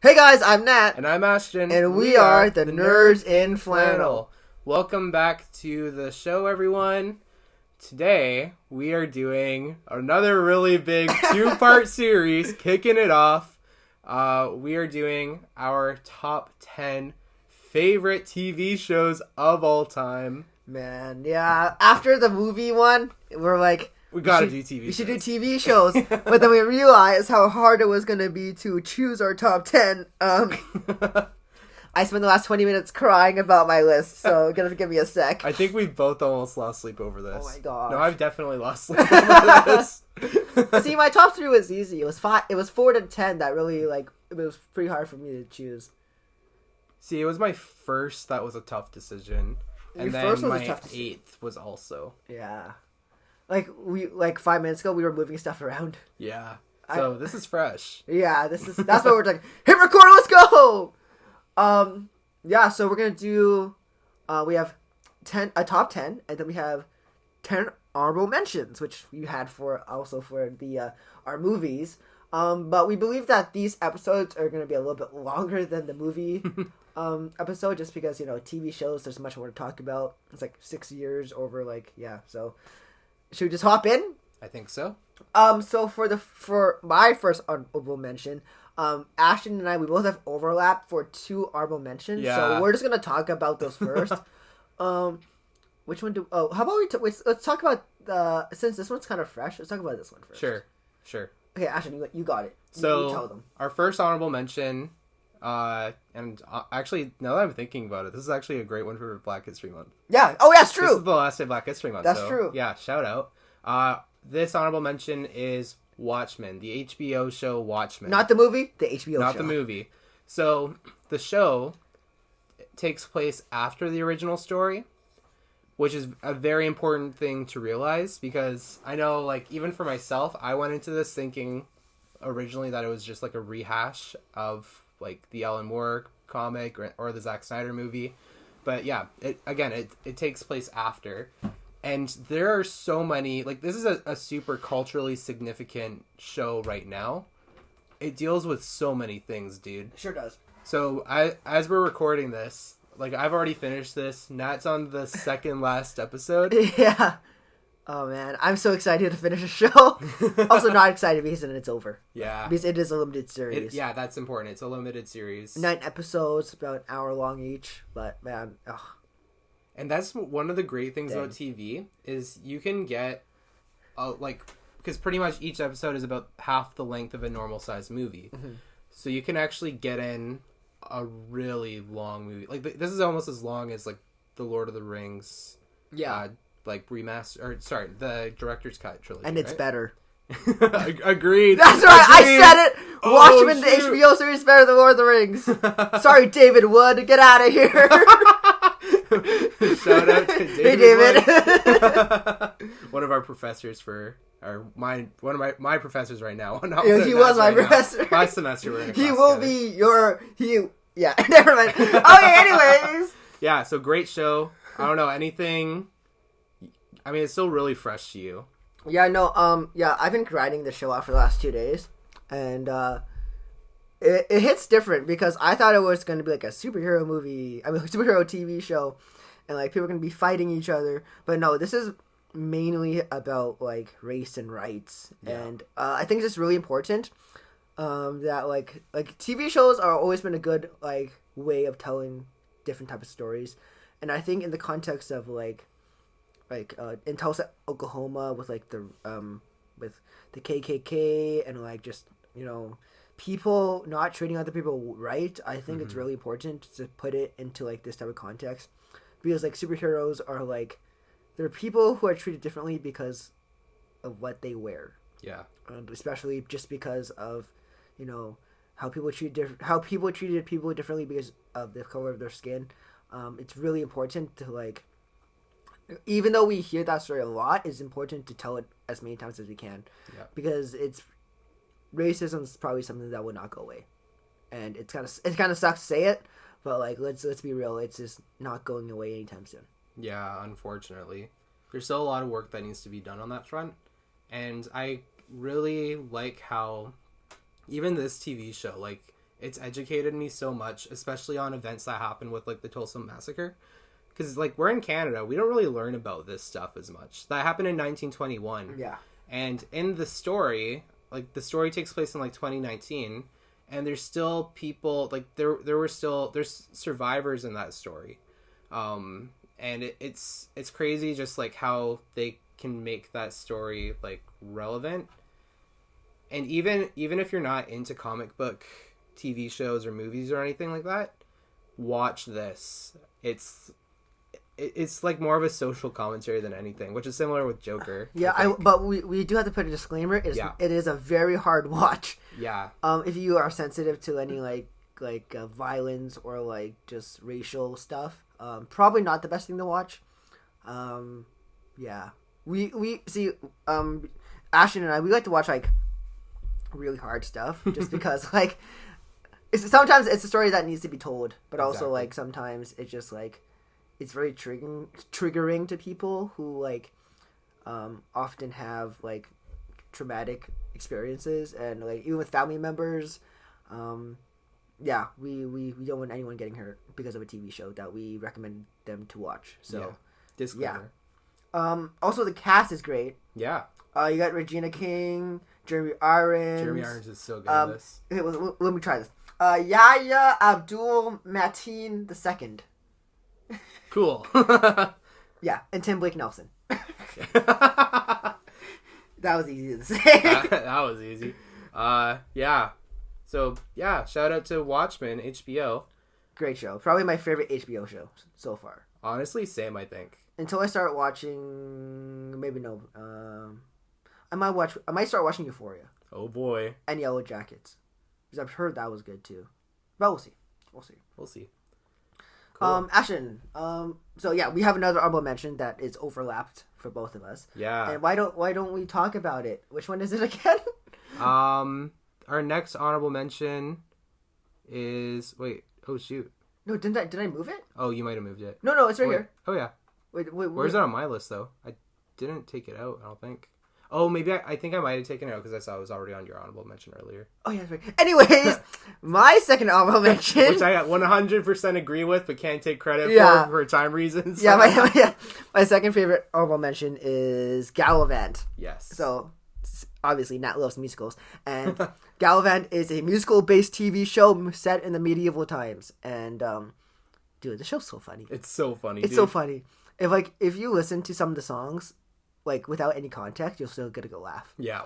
Hey guys, I'm Nat. And I'm Ashton. And we are the Nerds in Flannel. Welcome back to the show, everyone. Today, we are doing another really big two-part series, kicking it off. We are doing our top 10 favorite TV shows of all time. Man, yeah. After the movie one, we're like... We gotta do TV shows. We should do TV shows. But then we realized how hard it was going to be to choose our top 10. I spent the last 20 minutes crying about my list, so gonna give me a sec. I think we both almost lost sleep over this. Oh my gosh. No, I've definitely lost sleep over this. See, my top 3 was easy. It was 4 to 10 that really, it was pretty hard for me to choose. See, it was my first that was a tough decision. And then my 8th was also. Yeah. 5 minutes ago, we were moving stuff around. Yeah. So this is fresh. Yeah, that's what we're like, hit record, let's go! Yeah, so we're gonna do, we have a top 10, and then we have 10 honorable mentions, which we had for the, our movies. But we believe that these episodes are gonna be a little bit longer than the movie, episode, just because, TV shows, there's much more to talk about. It's 6 years over, so... Should we just hop in? I think so. So for my first honorable mention, Ashton and I, we both have overlap for 2 honorable mentions. Yeah. So we're just gonna talk about those first. Which one how about let's talk about since this one's kind of fresh, let's talk about this one first. Sure. Okay, Ashton, you got it. So you tell them. Our first honorable mention, and actually, now that I'm thinking about it, this is actually a great one for Black History Month. Yeah. Oh, yeah, it's true. This is the last day of Black History Month. That's true. Yeah, shout out. This honorable mention is Watchmen, the HBO show Watchmen. Not the movie, the HBO show. Not the movie. So, the show takes place after the original story, which is a very important thing to realize, because I know, even for myself, I went into this thinking originally that it was just, a rehash of, the Alan Moore comic or the Zack Snyder movie. But, yeah, it takes place after. And there are so many... this is a super culturally significant show right now. It deals with so many things, dude. It sure does. So, as we're recording this, I've already finished this. Nat's on the second last episode. Yeah. Oh, man. I'm so excited to finish the show. Also not excited because then it's over. Yeah. Because it is a limited series. Yeah, that's important. It's a limited series. 9 episodes, about an hour long each. But, man, ugh. And that's one of the great things about TV, is you can get, because pretty much each episode is about half the length of a normal-sized movie. Mm-hmm. So you can actually get in a really long movie. This is almost as long as, the Lord of the Rings... Yeah. The director's cut trilogy. And it's better. Agreed. That's right, I said it! Watchmen, the HBO series, better than Lord of the Rings. Sorry, David Wood, get out of here. Shout out to David. Hey, David. One of our professors one of my professors right now. He was my professor. Last semester we're in a class He will be yeah, never mind. Okay, anyways. Yeah, so great show. I don't know, anything... I mean, it's still really fresh to you. Yeah, no, I've been grinding the show out for the last 2 days, and, it hits different, because I thought it was going to be, a superhero movie, superhero TV show, and, people are going to be fighting each other, but no, this is mainly about, race and rights, and, I think it's just really important, that, TV shows are always been a good, way of telling different type of stories, and I think in the context of, in Tulsa, Oklahoma, with the KKK and just people not treating other people right. I think it's really important to put it into this type of context, because superheroes are they're people who are treated differently because of what they wear. Yeah, and especially just because of how people treated people differently because of the color of their skin. It's really important to even though we hear that story a lot, it's important to tell it as many times as we can. Yeah. Because racism is probably something that will not go away. And it kind of sucks to say it, but let's be real, it's just not going away anytime soon. Yeah, unfortunately. There's still a lot of work that needs to be done on that front. And I really like how even this TV show, it's educated me so much, especially on events that happen with like the Tulsa Massacre. Because like we're in Canada, we don't really learn about this stuff as much. That happened in 1921. Yeah. And in the story, like the story takes place in like 2019, and there's still people like there's survivors in that story. And it's crazy just like how they can make that story like relevant. And even if you're not into comic book TV shows or movies or anything like that, watch this. It's like more of a social commentary than anything, which is similar with Joker. Yeah, but we do have to put a disclaimer. It is a very hard watch. Yeah. If you are sensitive to any like violence or like just racial stuff, probably not the best thing to watch. Yeah. We see Ashton and I, we like to watch like really hard stuff just because like sometimes it's a story that needs to be told, but also like sometimes it's just like it's very triggering to people who like often have like traumatic experiences, and like even with family members, yeah, we don't want anyone getting hurt because of a TV show that we recommend them to watch. So disclaimer. Yeah. Also the cast is great. Yeah. You got Regina King, Jeremy Irons. Jeremy Irons is so good at this. Okay, let me try this. Yahya Abdul Mateen II. Cool. Yeah, and Tim Blake Nelson. That was easy to say. that was easy. Yeah. So, yeah, shout out to Watchmen, HBO. Great show. Probably my favorite HBO show so far. Honestly, same, I think. Until I start watching... Maybe no. I might start watching Euphoria. Oh, boy. And Yellow Jackets. Because I've heard that was good, too. But we'll see. We'll see. Cool. Ashton. So, yeah, we have another honorable mention that is overlapped for both of us. Yeah. And why don't we talk about it? Which one is it again? Our next honorable mention is... Wait. Oh, shoot. No, did I move it? Oh, you might have moved it. No, it's right here. Oh, yeah. Wait. Where's it on my list, though? I didn't take it out, I don't think. Oh, maybe I think I might have taken it out because I saw it was already on your honorable mention earlier. Oh, yeah, that's right. Anyways, my second honorable mention... Which I 100% agree with, but can't take credit for time reasons. Yeah, my second favorite honorable mention is Gallivant. Yes. So, obviously, Nat loves musicals. And Gallivant is a musical-based TV show set in the medieval times. And, dude, the show's so funny. It's so funny, It's so funny. If you listen to some of the songs... like without any context, you'll still get a good laugh. Yeah.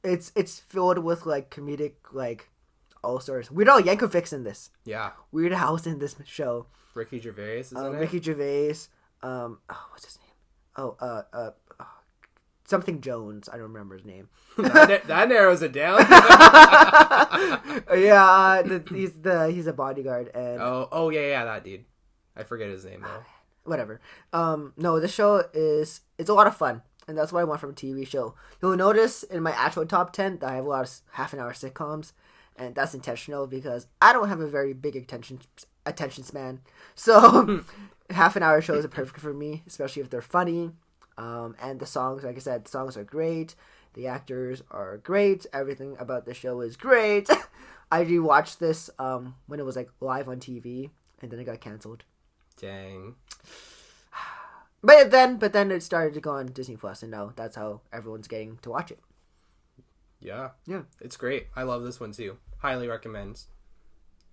It's filled with like comedic like all stars. Weird Al Yankovic's in this. Yeah. Weird Al's in this show. Ricky Gervais is in it. Ricky Gervais. What's his name? Something Jones. I don't remember his name. that narrows it down. Yeah, he's a bodyguard and. Oh yeah, that dude. I forget his name though. Whatever. No, this show it's a lot of fun, and that's what I want from a TV show. You'll notice in my actual top 10 that I have a lot of half-an-hour sitcoms, and that's intentional because I don't have a very big attention span. So half-an-hour shows are perfect for me, especially if they're funny. And the songs, like I said, the songs are great. The actors are great. Everything about the show is great. I rewatched this when it was like live on TV, and then it got canceled. Dang. But then it started to go on Disney Plus, and now that's how everyone's getting to watch it. Yeah. It's great. I love this one too. Highly recommend.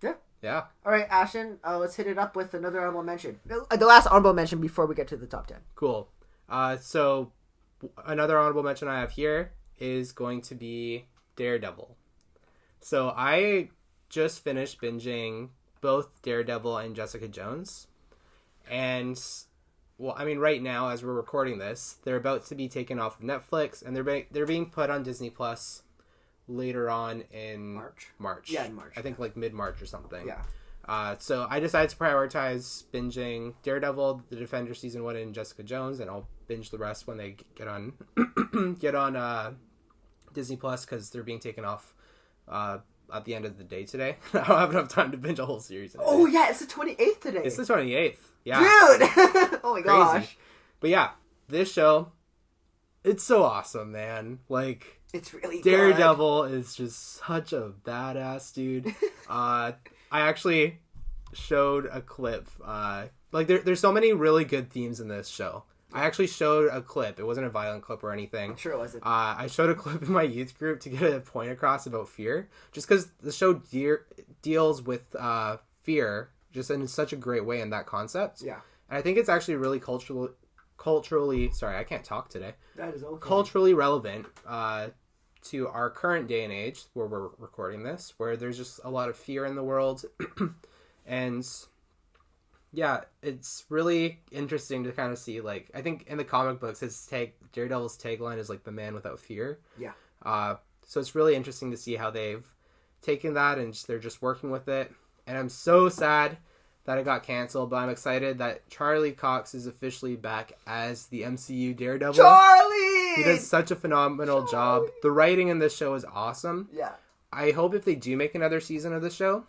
Yeah. All right, Ashton, let's hit it up with another honorable mention. The last honorable mention before we get to the top 10. Cool. So another honorable mention I have here is going to be Daredevil. So I just finished binging both Daredevil and Jessica Jones. And, well, I mean, right now, as we're recording this, they're about to be taken off of Netflix, and they're being put on Disney Plus later on in March. Yeah, in March. I think, like, mid-March or something. Yeah. So I decided to prioritize binging Daredevil, The Defender Season 1, and Jessica Jones, and I'll binge the rest when they get on Disney Plus, because they're being taken off at the end of the day today. I don't have enough time to binge a whole series. Oh, yeah, it's the 28th today. It's the 28th. Yeah. Dude! Oh my gosh. Crazy. But yeah, this show, it's so awesome, man. Like, It's really Daredevil is just such a badass dude. I actually showed a clip. There's so many really good themes in this show. I actually showed a clip. It wasn't a violent clip or anything. I'm sure it wasn't. I showed a clip in my youth group to get a point across about fear. Just because the show deals with fear just in such a great way in that concept. Yeah. And I think it's actually really culturally... Sorry, I can't talk today. That is okay. Culturally relevant to our current day and age where we're recording this, where there's just a lot of fear in the world. And... yeah, it's really interesting to kind of see, like, I think in the comic books, Daredevil's tagline is, like, the man without fear. Yeah. So it's really interesting to see how they've taken that and they're just working with it. And I'm so sad that it got canceled, but I'm excited that Charlie Cox is officially back as the MCU Daredevil. Charlie! He does such a phenomenal job. The writing in this show is awesome. Yeah. I hope if they do make another season of the show,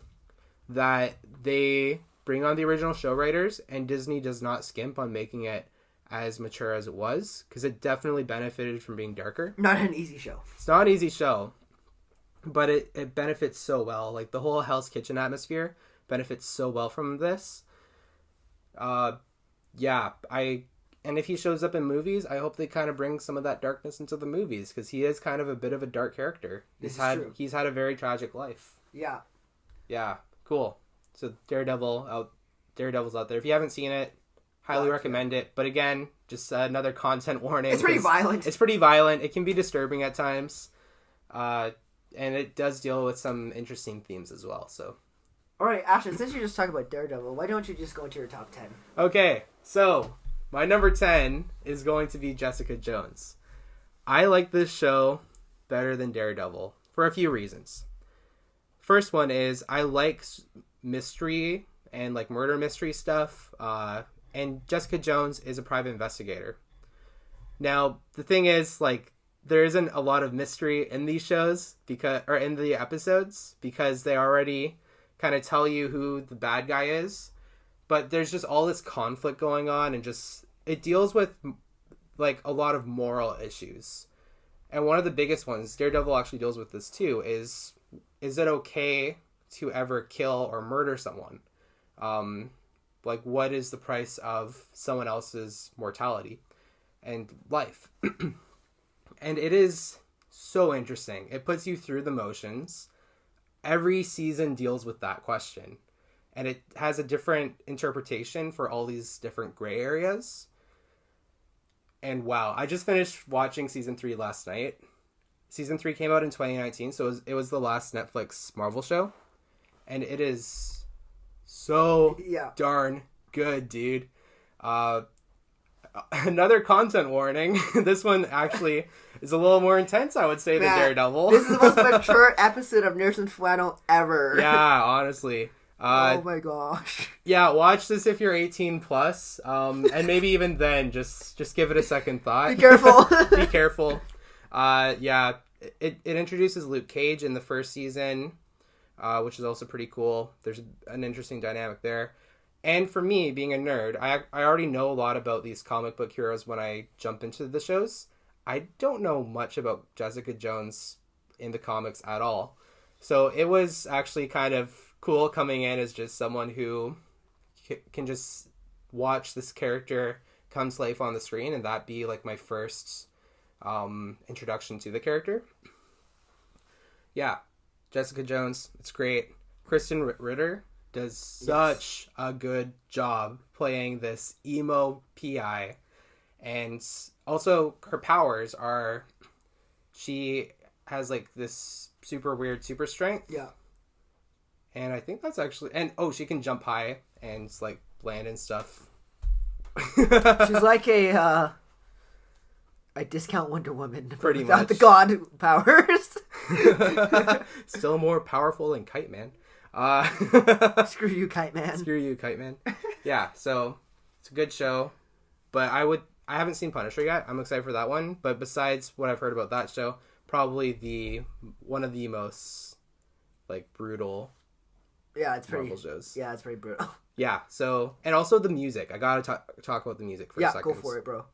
that they... bring on the original show writers, and Disney does not skimp on making it as mature as it was, because it definitely benefited from being darker. Not an easy show. It's not an easy show, but it benefits so well. Like, the whole Hell's Kitchen atmosphere benefits so well from this. And if he shows up in movies, I hope they kind of bring some of that darkness into the movies, because he is kind of a bit of a dark character. He's had a very tragic life. Yeah. Yeah, cool. So Daredevil's out there. If you haven't seen it, highly recommend it. But again, just another content warning. It's pretty violent. It's pretty violent. It can be disturbing at times. And it does deal with some interesting themes as well. So, all right, Ashton, since you're just talking about Daredevil, why don't you just go into your top 10? Okay, so my number 10 is going to be Jessica Jones. I like this show better than Daredevil for a few reasons. First one is I like mystery and like murder mystery stuff, and Jessica Jones is a private investigator. Now the thing is, like, there isn't a lot of mystery in these shows in the episodes, because they already kind of tell you who the bad guy is, but there's just all this conflict going on, and just it deals with like a lot of moral issues. And one of the biggest ones, Daredevil actually deals with this too, is it okay to ever kill or murder someone? Like, what is the price of someone else's mortality and life? And it is so interesting. It puts you through the motions. Every season deals with that question, and it has a different interpretation for all these different gray areas. And wow, I just finished watching season 3 last night. Season 3 came out in 2019, so it was the last Netflix Marvel show. And it is so darn good, dude. Another content warning. This one actually is a little more intense, I would say, than Daredevil. This is the most mature episode of Nurse and Flannel ever. Yeah, honestly. Oh my gosh. Yeah, watch this if you're 18 plus. And maybe even then, just give it a second thought. Be careful. Be careful. It introduces Luke Cage in the first season, which is also pretty cool. There's an interesting dynamic there. And for me, being a nerd, I already know a lot about these comic book heroes when I jump into the shows. I don't know much about Jessica Jones in the comics at all. So it was actually kind of cool coming in as just someone who can just watch this character come to life on the screen, and that be like my first introduction to the character. Yeah, Jessica Jones, it's great. Kristen Ritter does such a good job playing this emo PI. And also her powers are, she has like this super weird super strength. Yeah. And I think that's actually, and she can jump high and like land and stuff. She's like a discount Wonder Woman, pretty without much the god powers. Still more powerful than Kite Man. Screw you, Kite Man. Screw you, Kite Man. Yeah, so it's a good show, but I haven't seen Punisher yet. I'm excited for that one. But besides what I've heard about that show, probably one of the most like brutal. Yeah, it's Marvel shows. Yeah, it's pretty brutal. Yeah. So, and also the music. I gotta talk about the music for a second. Yeah, go for it, bro.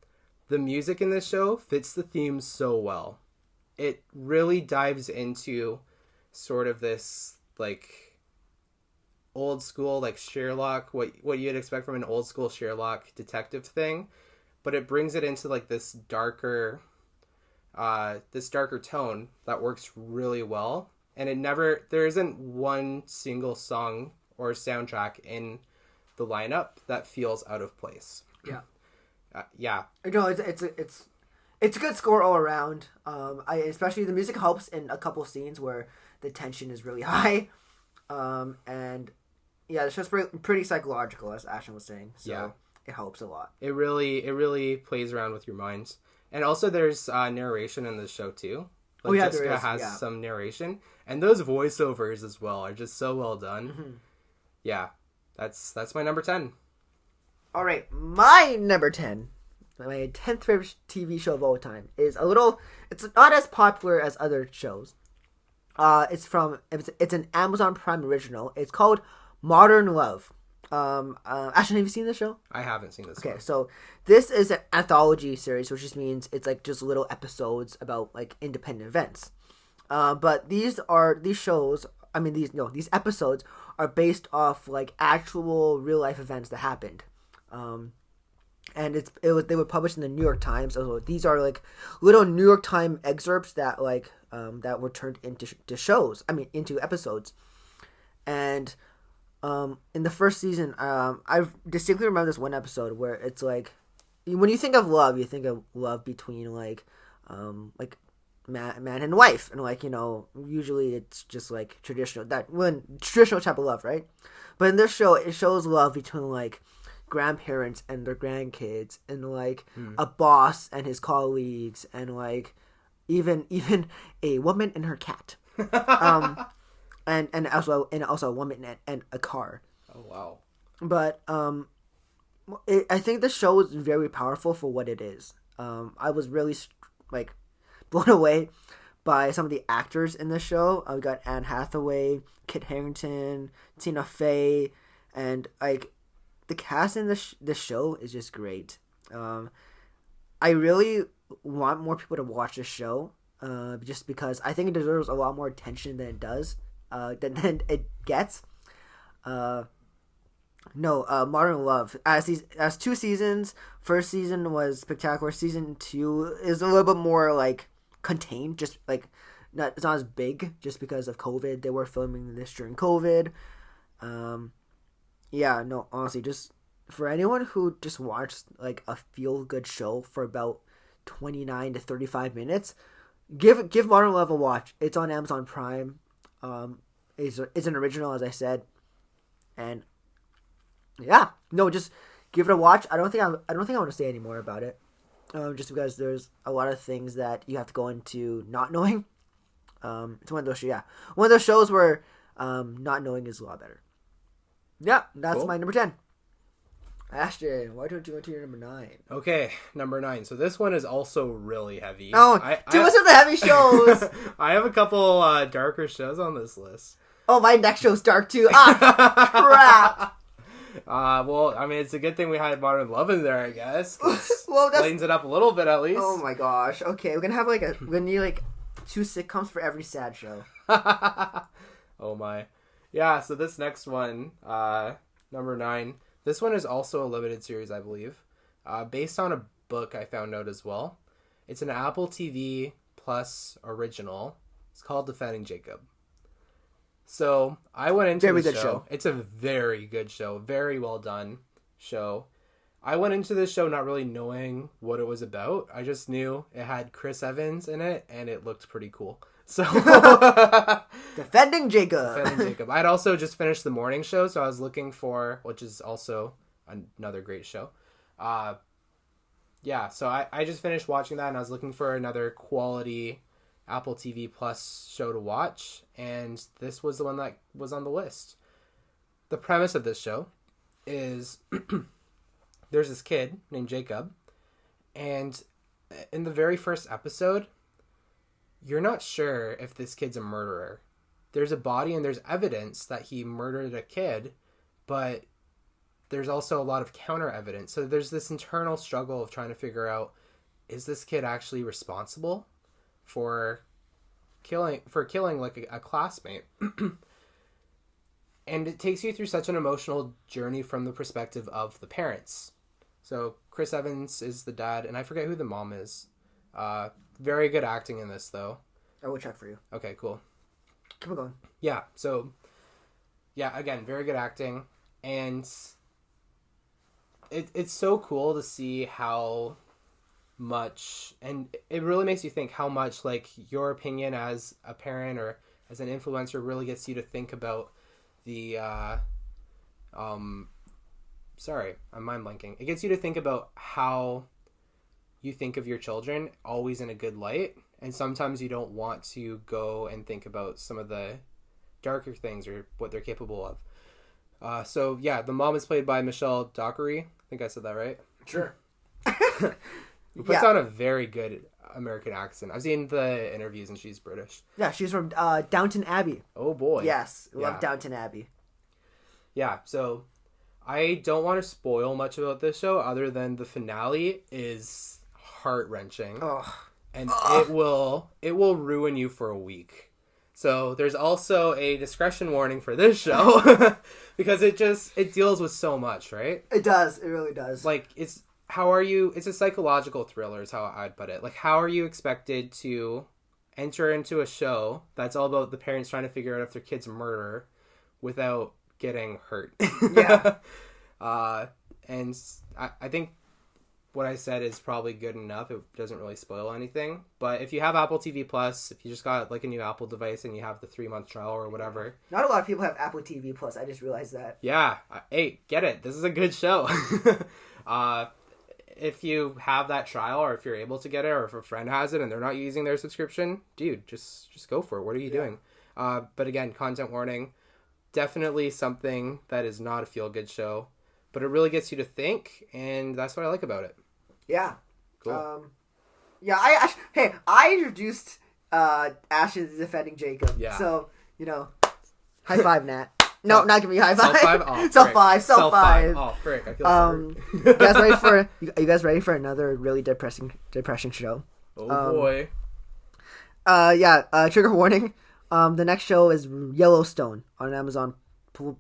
The music in this show fits the theme so well. it really dives into sort of this like old school like Sherlock, what you'd expect from an old school Sherlock detective thing, but it brings it into like this darker tone that works really well. And there isn't one single song or soundtrack in the lineup that feels out of place. Yeah. Yeah. No, it's a good score all around. Especially the music helps in a couple scenes where the tension is really high. And yeah, the show's pretty psychological, as Ashton was saying. So yeah. It helps a lot. It really plays around with your mind. And also there's narration in the show too. Like Jessica has some narration. And those voiceovers as well are just so well done. Mm-hmm. Yeah. That's my number 10. All right, my number 10, my 10th favorite TV show of all time is it's not as popular as other shows. It's an Amazon Prime original. It's called Modern Love. Ashton, have you seen this show? I haven't seen this. Okay, so this is an anthology series, which just means it's like just little episodes about like independent events. But these episodes are based off like actual real life events that happened. And they were published in the New York Times. So these are like little New York Times excerpts that that were turned into episodes. And in the first season, I distinctly remember this one episode where it's like, when you think of love, you think of love between like man and wife, and like, usually it's just like traditional type of love, right? But in this show, it shows love between like grandparents and their grandkids, and like a boss and his colleagues, and like even a woman and her cat, and also a woman and a car. Oh wow! But I think the show is very powerful for what it is. I was really like blown away by some of the actors in the show. We got Anne Hathaway, Kit Harington, Tina Fey, and like the cast in the show is just great. I really want more people to watch this show, just because I think it deserves a lot more attention than it does, than it gets. Modern Love as 2 seasons. First season was spectacular. Season 2 is a little bit more like contained, just like it's not as big, just because of COVID. They were filming this during COVID. Honestly, just for anyone who just watched like a feel good show for about 29 to 35 minutes, give Modern Love a watch. It's on Amazon Prime. It's an original, as I said, and just give it a watch. I don't think I want to say any more about it, just because there's a lot of things that you have to go into not knowing. It's one of those shows where not knowing is a lot better. Yeah, that's cool. My number 10. Ashton, why don't you go to your number 9? Okay, number 9. So this one is also really heavy. Oh, do us with the heavy shows. I have a couple darker shows on this list. Oh, my next show's dark too. Crap. Well, I mean, it's a good thing we had Modern Love in there, I guess. Well, that lightens it up a little bit, at least. Oh my gosh. Okay, we're gonna need like 2 sitcoms for every sad show. Oh my. Yeah, so this next one, number 9, this one is also a limited series, I believe, based on a book I found out as well. It's an Apple TV Plus original. It's called Defending Jacob. So I went into the show. It's a very good show, very well done show. I went into this show not really knowing what it was about. I just knew it had Chris Evans in it, and it looked pretty cool. So Defending Jacob. I'd also just finished the morning show, so I was looking for, which is also another great show. So I just finished watching that, and I was looking for another quality Apple TV Plus show to watch, and this was the one that was on the list. The premise of this show is there's this kid named Jacob, and in the very first episode, you're not sure if this kid's a murderer. There's a body and there's evidence that he murdered a kid, but there's also a lot of counter evidence. So there's this internal struggle of trying to figure out, is this kid actually responsible? for killing like a classmate. And it takes you through such an emotional journey from the perspective of the parents. So Chris Evans is the dad, and I forget who the mom is. Very good acting in this, though. I will check for you. Okay, cool. Keep it going. Yeah, so... Yeah, again, very good acting. And it's so cool to see how much... And it really makes you think how much, like, your opinion as a parent or as an influencer really gets you to think about the... Sorry, I'm mind blanking. It gets you to think about how you think of your children always in a good light. And sometimes you don't want to go and think about some of the darker things or what they're capable of. So yeah, the mom is played by Michelle Dockery. I think I said that right. Sure. Who puts on a very good American accent. I've seen the interviews and she's British. Yeah, she's from Downton Abbey. Oh boy. Yes, love Downton Abbey. Yeah, so I don't want to spoil much about this show other than the finale is heart-wrenching. Oh. And it will ruin you for a week. So there's also a discretion warning for this show because it deals with so much, right? It does. It really does. Like it's a psychological thriller is how I'd put it. Like how are you expected to enter into a show that's all about the parents trying to figure out if their kid's murder without getting hurt? Yeah. And I think what I said is probably good enough. It doesn't really spoil anything. But if you have Apple TV Plus, if you just got like a new Apple device and you have the 3-month trial or whatever. Not a lot of people have Apple TV Plus. I just realized that. Yeah. Hey, get it. This is a good show. If you have that trial or if you're able to get it or if a friend has it and they're not using their subscription, dude, just go for it. What are you doing? But again, content warning. Definitely something that is not a feel-good show. But it really gets you to think, and that's what I like about it. Yeah. Cool. I introduced Ash as defending Jacob. Yeah. So, high five, Nat. No, not giving you a high five. Self-five? Oh, Self five. Oh, frick. I feel so you guys ready for another really depressing show? Oh, boy. Trigger warning. The next show is Yellowstone on Amazon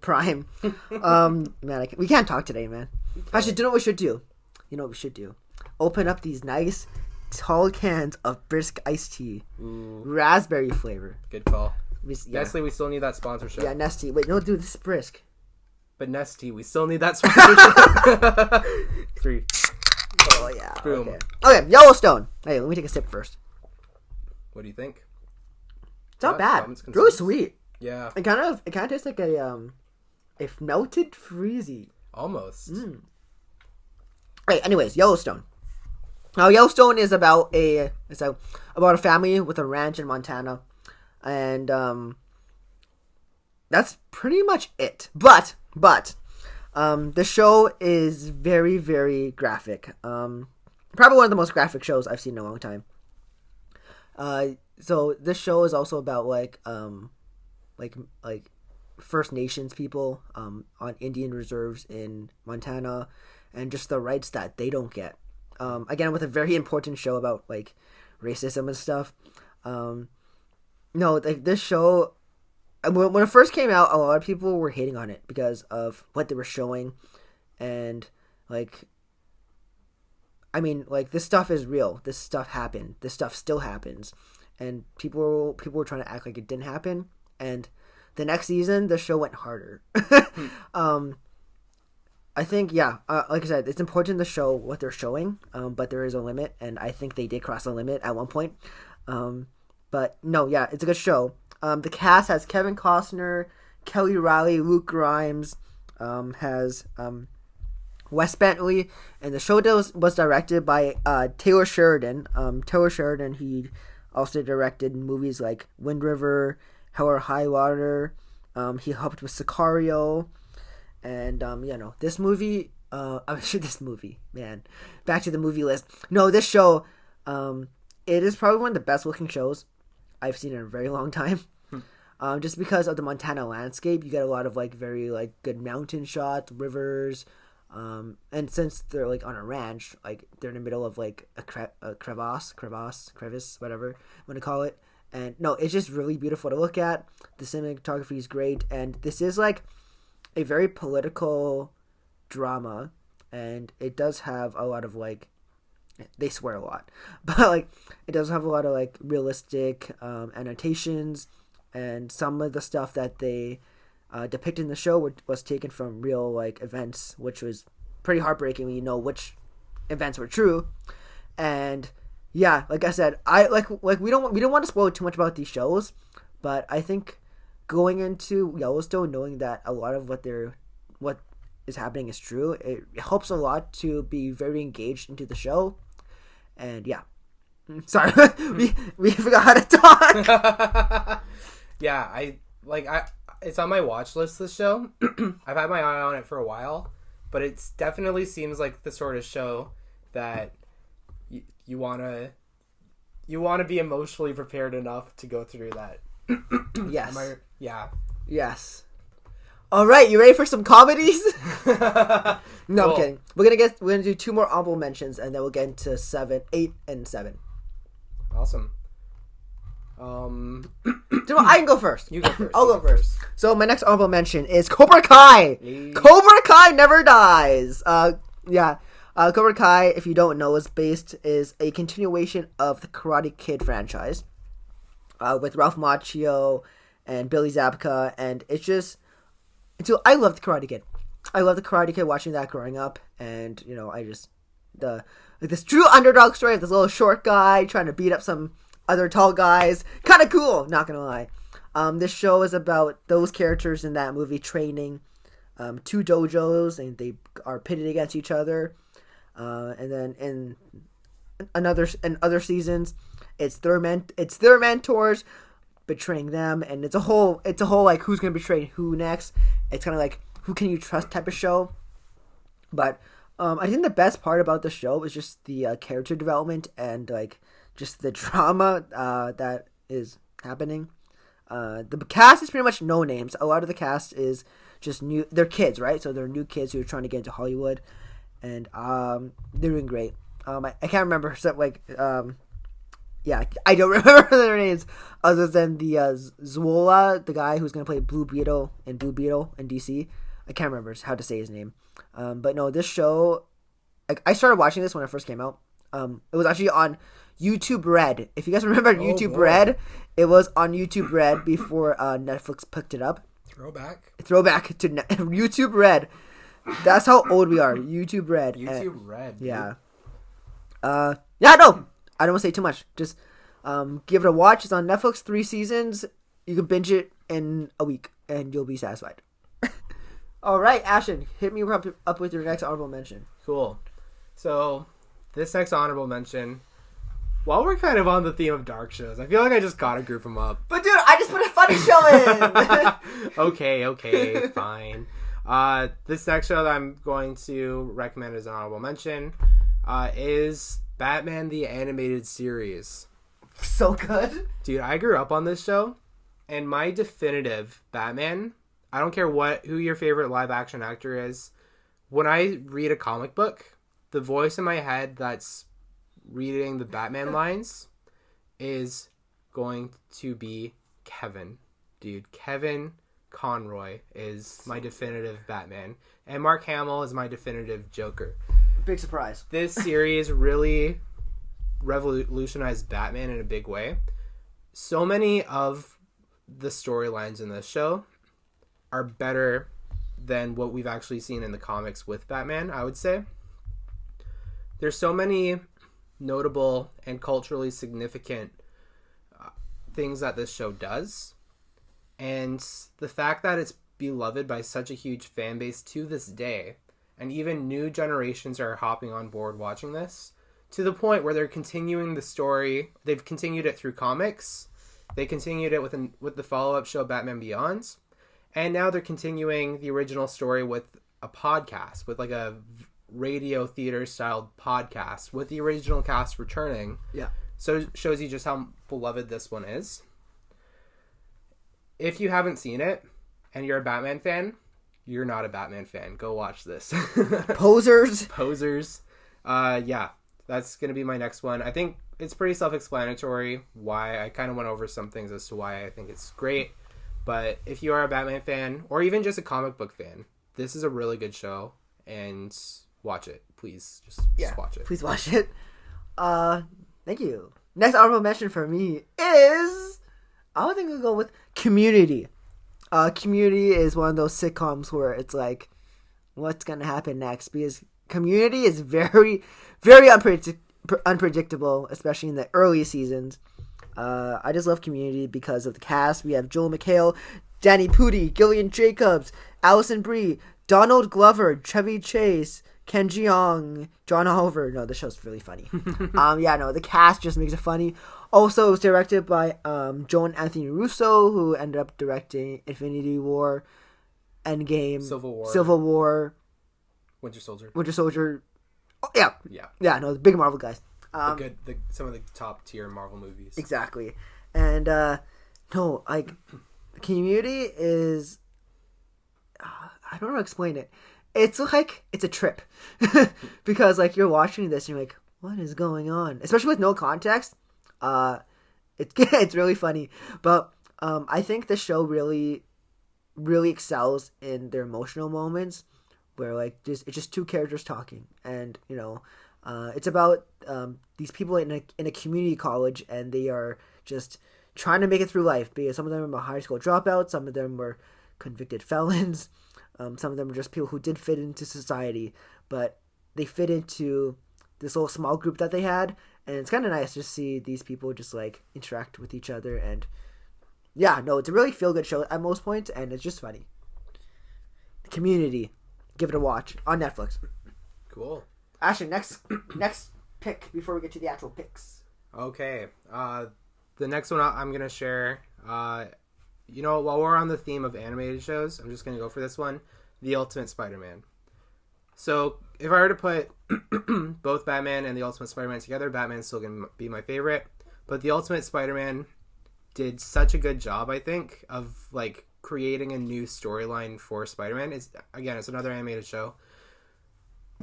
Prime. We can't talk today, man. Actually, do you know what we should do? Open up these nice tall cans of brisk iced tea. Ooh. Raspberry flavor. Good call. Nestle, we still need that sponsorship. Yeah, Nestle. Wait, no, dude, this is brisk. But Nestle, we still need that sponsorship. 3. Oh, yeah. Boom. Okay, Yellowstone. Hey, let me take a sip first. What do you think? It's not bad. It's really sweet. Yeah. It kind of tastes like a melted freezy. Almost. Hey, anyways, Yellowstone. Now, Yellowstone is about a family with a ranch in Montana, and that's pretty much it. But the show is very, very graphic. Probably one of the most graphic shows I've seen in a long time. So this show is also about like First Nations people on Indian reserves in Montana, and just the rights that they don't get. Again, with a very important show about like racism and stuff. This show, when it first came out, a lot of people were hating on it because of what they were showing, and this stuff is real. This stuff happened. This stuff still happens, and people were trying to act like it didn't happen. And the next season, the show went harder. I think, like I said, it's important to show what they're showing, but there is a limit, and I think they did cross the limit at one point. But no, yeah, it's a good show. The cast has Kevin Costner, Kelly Riley, Luke Grimes, has Wes Bentley, and the show was directed by Taylor Sheridan. Taylor Sheridan, he also directed movies like Wind River, Hell or High Water. He helped with Sicario. And, this movie, man, back to the movie list. No, this show, it is probably one of the best looking shows I've seen in a very long time. Just because of the Montana landscape, you get a lot of, very, good mountain shots, rivers, And since they're like on a ranch, like they're in the middle of like a crevice, whatever you want to call it. And no, it's just really beautiful to look at. The cinematography is great, and this is like a very political drama, and it does have a lot of like, they swear a lot, but like it does have a lot of like realistic annotations, and some of the stuff that they depict in the show was taken from real like events, which was pretty heartbreaking when you know which events were true. And yeah, like I said, I like we don't want to spoil too much about these shows, but I think going into Yellowstone knowing that a lot of what is happening is true, it helps a lot to be very engaged into the show. And yeah, sorry, we forgot how to talk. Yeah, it's on my watch list, this show. I've had my eye on it for a while, but it definitely seems like the sort of show that you want to be emotionally prepared enough to go through that. Yes. Yeah. Yes. All right, you ready for some comedies? No, cool. I'm kidding. We're gonna do 2 more honorable mentions, and then we'll get into 8 and 7. Awesome. I can go first. You go first. I'll go first. So my next honorable mention is Cobra Kai. Yay. Cobra Kai never dies. Cobra Kai, if you don't know, is a continuation of the Karate Kid franchise, with Ralph Macchio and Billy Zabka, and I love the Karate Kid. I love the Karate Kid, watching that growing up, and this true underdog story of this little short guy trying to beat up some other tall guys. Kind of cool, not gonna lie. This show is about those characters in that movie training 2 dojos, and they are pitted against each other. And then in other seasons, it's their mentors betraying them, and it's a whole like who's gonna betray who next. It's kind of like who can you trust type of show. But I think the best part about the show is just the character development and like just the drama that is happening. The cast is pretty much no names. A lot of the cast is just new. They're kids, right? So they're new kids who are trying to get into Hollywood, and they're doing great. I can't remember I don't remember their names other than the Zola, the guy who's gonna play Blue Beetle in DC. I can't remember how to say his name. But no, this show, I started watching this when it first came out. It was actually on YouTube Red. If you guys remember YouTube Red, it was on YouTube Red before Netflix picked it up. Throwback to YouTube Red. That's how old we are. YouTube Red. Red. Yeah. No. I don't want to say too much. Just give it a watch. It's on Netflix. 3 seasons. You can binge it in a week, and you'll be satisfied. All right, Ashton, hit me up with your next honorable mention. Cool. So, this next honorable mention, while we're kind of on the theme of dark shows, I feel like I just gotta group them up. But dude, I just put a funny show in! Okay, fine. This next show that I'm going to recommend as an honorable mention is Batman the Animated Series. So good. Dude, I grew up on this show, and my definitive Batman, I don't care who your favorite live action actor is, when I read a comic book, the voice in my head that's reading the Batman lines is going to be Kevin. Dude, Kevin Conroy is my definitive Batman, and Mark Hamill is my definitive Joker. Big surprise. This series really revolutionized Batman in a big way. So many of the storylines in this show are better than what we've actually seen in the comics with Batman, I would say. There's so many notable and culturally significant things that this show does. And the fact that it's beloved by such a huge fan base to this day, and even new generations are hopping on board watching this, to the point where they're continuing the story. They've continued it through comics. They continued it with the follow-up show Batman Beyond. And now they're continuing the original story with a podcast, with like a radio theater styled podcast with the original cast returning. Yeah. So it shows you just how beloved this one is. If you haven't seen it and you're a Batman fan, you're not a Batman fan, go watch this. Posers. Yeah, that's going to be my next one. I think it's pretty self-explanatory why I kind of went over some things as to why I think it's great. But if you are a Batman fan, or even just a comic book fan, this is a really good show, and watch it. Please, just watch it. Please watch it. Thank you. Next honorable mention for me is, I think we'll go with Community. Community is one of those sitcoms where it's like, what's going to happen next? Because Community is very, very unpredictable, especially in the early seasons. I just love Community because of the cast. We have Joel McHale, Danny Pudi, Gillian Jacobs, Allison Brie, Donald Glover, Chevy Chase, Ken Jeong, John Oliver. No, the show's really funny. The cast just makes it funny. Also, it was directed by Joan Anthony Russo, who ended up directing Infinity War, Endgame, Civil War, Winter Soldier. Oh, yeah. No, the big Marvel guys. Some of the top tier Marvel movies. Exactly, and Community is. I don't know how to explain it. It's like it's a trip because like you're watching this and you're like, what is going on? Especially with no context. It's really funny, but I think the show really, really excels in their emotional moments where like it's just two characters talking, and it's about these people in a community college, and they are just trying to make it through life because some of them are high school dropouts, some of them were convicted felons. Some of them are just people who did fit into society, but they fit into this little small group that they had, and it's kind of nice to see these people just like interact with each other. And it's a really feel good show at most points, and it's just funny. Community, give it a watch on Netflix. Cool. Ashton, next pick before we get to the actual picks. Okay, the next one I'm gonna share. While we're on the theme of animated shows, I'm just going to go for this one. The Ultimate Spider-Man. So, if I were to put both Batman and The Ultimate Spider-Man together, Batman's still going to be my favorite. But The Ultimate Spider-Man did such a good job, I think, of, like, creating a new storyline for Spider-Man. It's another animated show.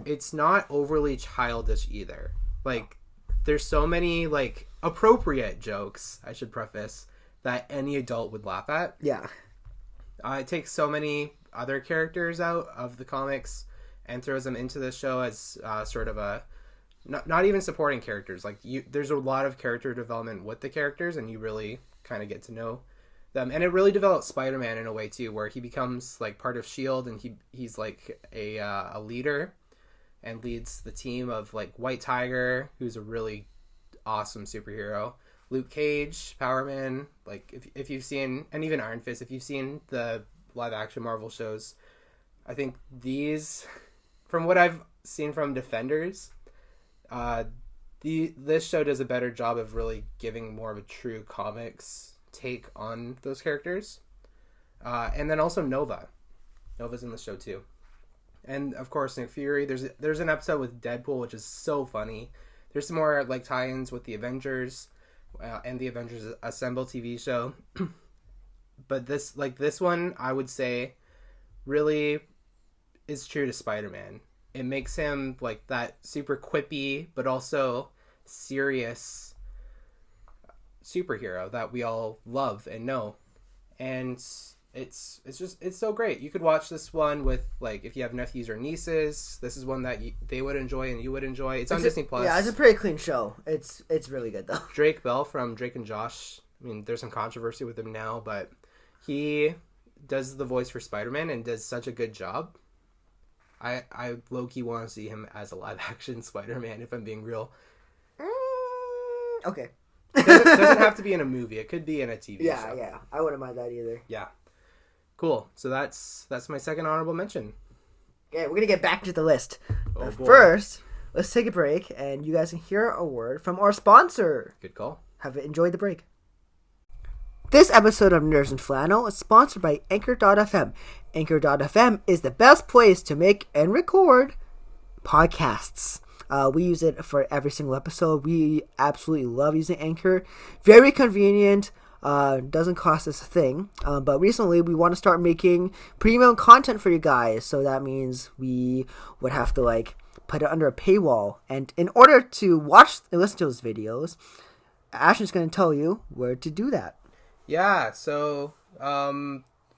It's not overly childish either. Like, there's so many, like, appropriate jokes, I should preface, that any adult would laugh at. Yeah. It takes so many other characters out of the comics and throws them into the show as sort of a... Not even supporting characters. Like, there's a lot of character development with the characters, and you really kind of get to know them. And it really develops Spider-Man in a way, too, where he becomes, like, part of S.H.I.E.L.D., and he's, like, a leader and leads the team of, like, White Tiger, who's a really awesome superhero. Luke Cage, Power Man, like if you've seen, and even Iron Fist, if you've seen the live action Marvel shows, I think these, from what I've seen from Defenders, this show does a better job of really giving more of a true comics take on those characters. And then also Nova's in the show too, and of course Nick Fury. There's an episode with Deadpool which is so funny. There's some more like tie-ins with the Avengers. And the Avengers Assemble TV show. But this one, I would say, really is true to Spider-Man. It makes him like that super quippy, but also serious superhero that we all love and know. And it's so great. You could watch this one with, like, if you have nephews or nieces. This is one that they would enjoy and you would enjoy. It's on Disney Plus. Yeah, it's a pretty clean show. It's really good though. Drake Bell from Drake and Josh. I mean, there's some controversy with him now, but he does the voice for Spider-Man and does such a good job. I low-key want to see him as a live-action Spider-Man, if I'm being real. Okay. Doesn't have to be in a movie. It could be in a TV show. Yeah. I wouldn't mind that either. Yeah. Cool. So that's my second honorable mention. Okay, we're going to get back to the list. But first, let's take a break, and you guys can hear a word from our sponsor. Good call. Have enjoyed the break. This episode of Nerds and Flannel is sponsored by Anchor.fm. Anchor.fm is the best place to make and record podcasts. We use it for every single episode. We absolutely love using Anchor. Very convenient. Doesn't cost us a thing. But recently we want to start making premium content for you guys. So that means we would have to like put it under a paywall. And in order to watch and listen to those videos, Ashton's going to tell you where to do that. Yeah, so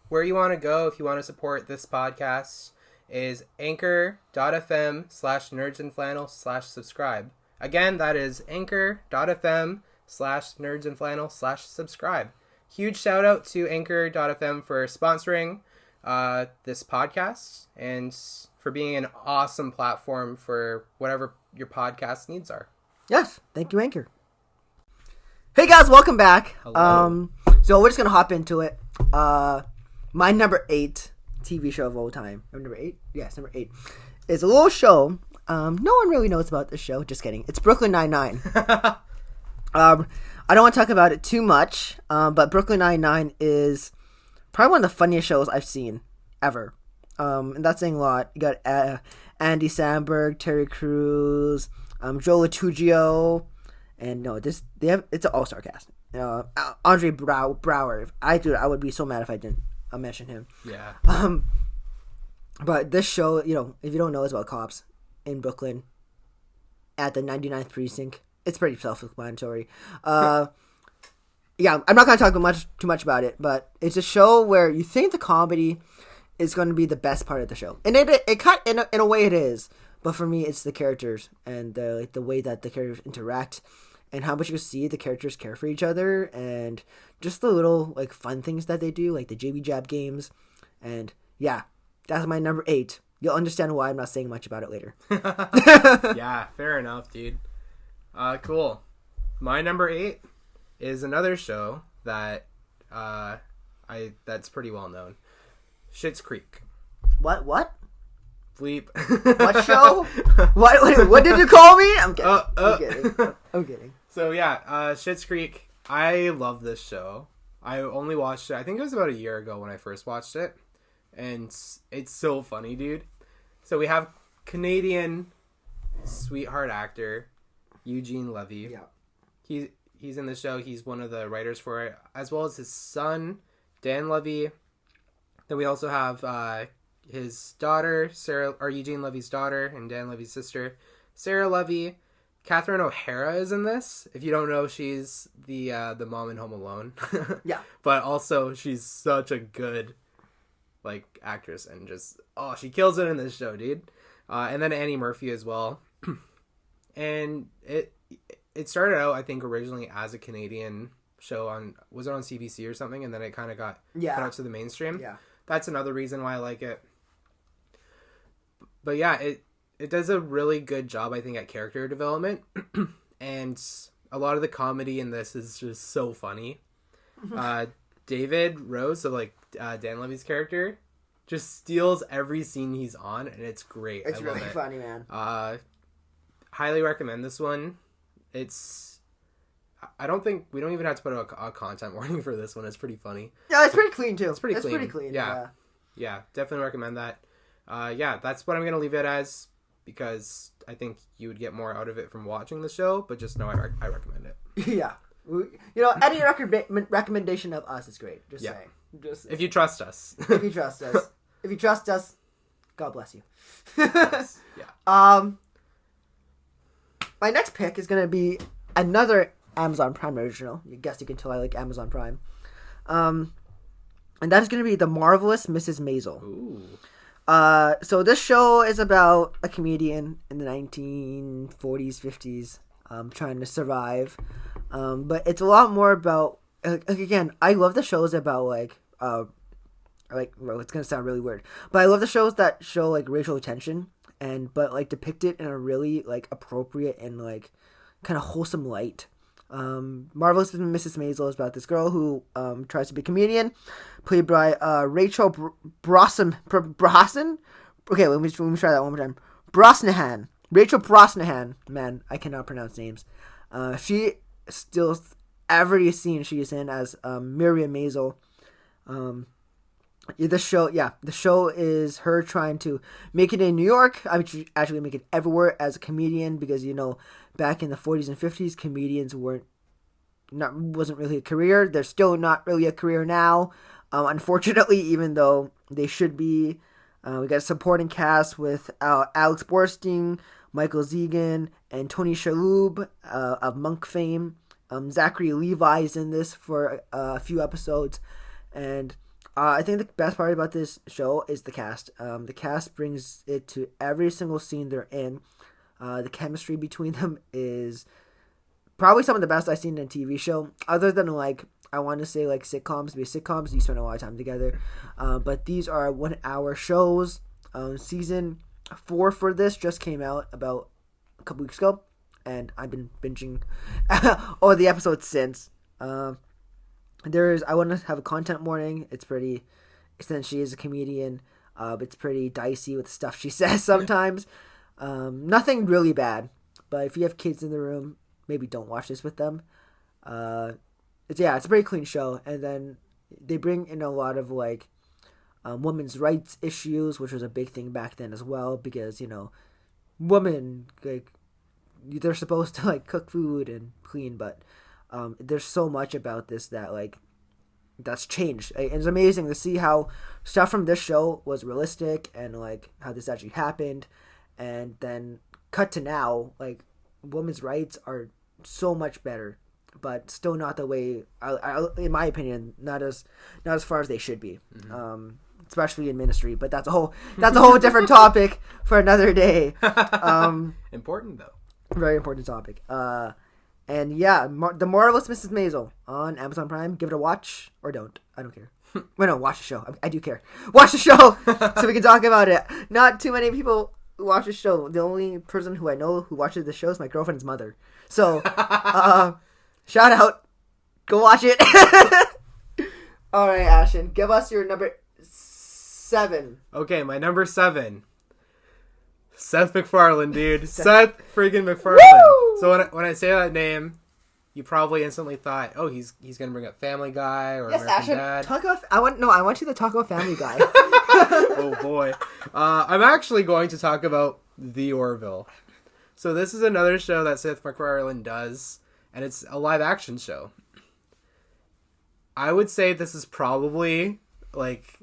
where you want to go if you want to support this podcast is anchor.fm/nerdsandflannel/subscribe. Again, that is anchor.fm/nerdsandflannel/subscribe. Huge shout out to anchor.fm for sponsoring this podcast and for being an awesome platform for whatever your podcast needs are. Yes, thank you, Anchor. Hey guys, welcome back. Hello. So we're just gonna hop into it. My number 8 TV show of all time. Number 8? Yes, number 8. Is a little show. No one really knows about this show. Just kidding. It's Brooklyn Nine-Nine. I don't want to talk about it too much, but Brooklyn Nine-Nine is probably one of the funniest shows I've seen ever. And that's saying a lot. You got Andy Samberg, Terry Crews, Joe Latuggio, and it's an all-star cast. Andre Brower. I would be so mad if I didn't mention him. Yeah. But this show, if you don't know, it's about cops in Brooklyn at the 99th precinct. It's pretty self-explanatory. Yeah, I'm not going to talk too much about it, but it's a show where you think the comedy is going to be the best part of the show, and in a way it is. But for me, it's the characters and the way that the characters interact, and how much you see the characters care for each other, and just the little like fun things that they do, like the JB Jab games, and yeah, that's my number 8. You'll understand why I'm not saying much about it later. Yeah, fair enough, dude. Cool. My number 8 is another show that that's pretty well known. Schitt's Creek. What? Bleep. What show? What did you call me? I'm kidding. I'm kidding. So yeah, Schitt's Creek. I love this show. I only watched it, I think it was about a year ago when I first watched it. And it's so funny, dude. So we have Canadian sweetheart actor Eugene Levy. Yeah. He's in the show. He's one of the writers for it, as well as his son, Dan Levy. Then we also have his daughter, Sarah, or Eugene Levy's daughter, and Dan Levy's sister, Sarah Levy. Catherine O'Hara is in this. If you don't know, she's the mom in Home Alone. Yeah. But also, she's such a good actress, and just she kills it in this show, dude. And then Annie Murphy as well. And it started out, I think, originally as a Canadian show was it on CBC or something, and then it kind of got put out to the mainstream. Yeah. That's another reason why I like it. But yeah, it does a really good job, I think, at character development. And a lot of the comedy in this is just so funny. David Rose, so Dan Levy's character, just steals every scene he's on, and it's great. It's really funny, man. Highly recommend this one. We don't even have to put a content warning for this one. It's pretty funny. Yeah, it's pretty clean too. It's pretty clean. Yeah. Yeah, definitely recommend that. Yeah, that's what I'm going to leave it as, because I think you would get more out of it from watching the show, but just know I recommend it. Yeah. Any recommendation of us is great. Just saying. If you trust us. If you trust us. If you trust us, God bless you. Yes. Yeah. My next pick is going to be another Amazon Prime original. I guess you can tell I like Amazon Prime. And that is going to be The Marvelous Mrs. Maisel. Ooh. So this show is about a comedian in the 1940s, 50s, trying to survive. But it's a lot more about, again, I love the shows about well, it's going to sound really weird, but I love the shows that show racial tension but depict it in a really appropriate and kind of wholesome light. Marvelous Mrs. Maisel is about this girl who tries to be a comedian, played by Rachel Brosnahan. Okay, let me try that one more time. Brosnahan. Rachel Brosnahan. Man, I cannot pronounce names. She steals every scene she's in as Miriam Maisel. The show is her trying to make it in New York. I mean, actually make it everywhere as a comedian, because back in the 40s and 50s, comedians weren't wasn't really a career. They're still not really a career now, unfortunately, even though they should be. We got a supporting cast with Alex Borstein, Michael Zegan, and Tony Shalhoub of Monk fame. Zachary Levi is in this for a few episodes, and I think the best part about this show is the cast. The cast brings it to every single scene they're in. The chemistry between them is probably some of the best I've seen in a TV show, other than like I want to say like sitcoms. Because sitcoms, you spend a lot of time together, but these are 1 hour shows. Season 4 for this just came out about a couple weeks ago, and I've been binging all the episodes since. I want to have a content warning. It's pretty, since she is a comedian, it's pretty dicey with the stuff she says sometimes. Nothing really bad, but if you have kids in the room, maybe don't watch this with them. It's a pretty clean show, and then they bring in a lot of like women's rights issues, which was a big thing back then as well, because women, like, they're supposed to like cook food and clean, but there's so much about this that like that's changed. And it's amazing to see how stuff from this show was realistic and like how this actually happened, and then cut to now, like women's rights are so much better, but still not the way in my opinion, not as far as they should be. Mm-hmm. Especially in ministry, but that's a whole different topic for another day. Important though. Very important topic. And yeah, The Marvelous Mrs. Maisel on Amazon Prime. Give it a watch or don't. I don't care. Well, no, watch the show. I do care. Watch the show so we can talk about it. Not too many people watch the show. The only person who I know who watches the show is my girlfriend's mother. So, shout out. Go watch it. All right, Ashton, give us your number 7. Okay, my number 7. Seth MacFarlane, dude. Seth freaking MacFarlane. Woo! So when I say that name, you probably instantly thought, oh, he's gonna bring up Family Guy or yes, American Ashton, Dad. I want you to talk about Family Guy. Oh boy, I'm actually going to talk about The Orville. So this is another show that Seth MacFarlane does, and it's a live action show. I would say this is probably like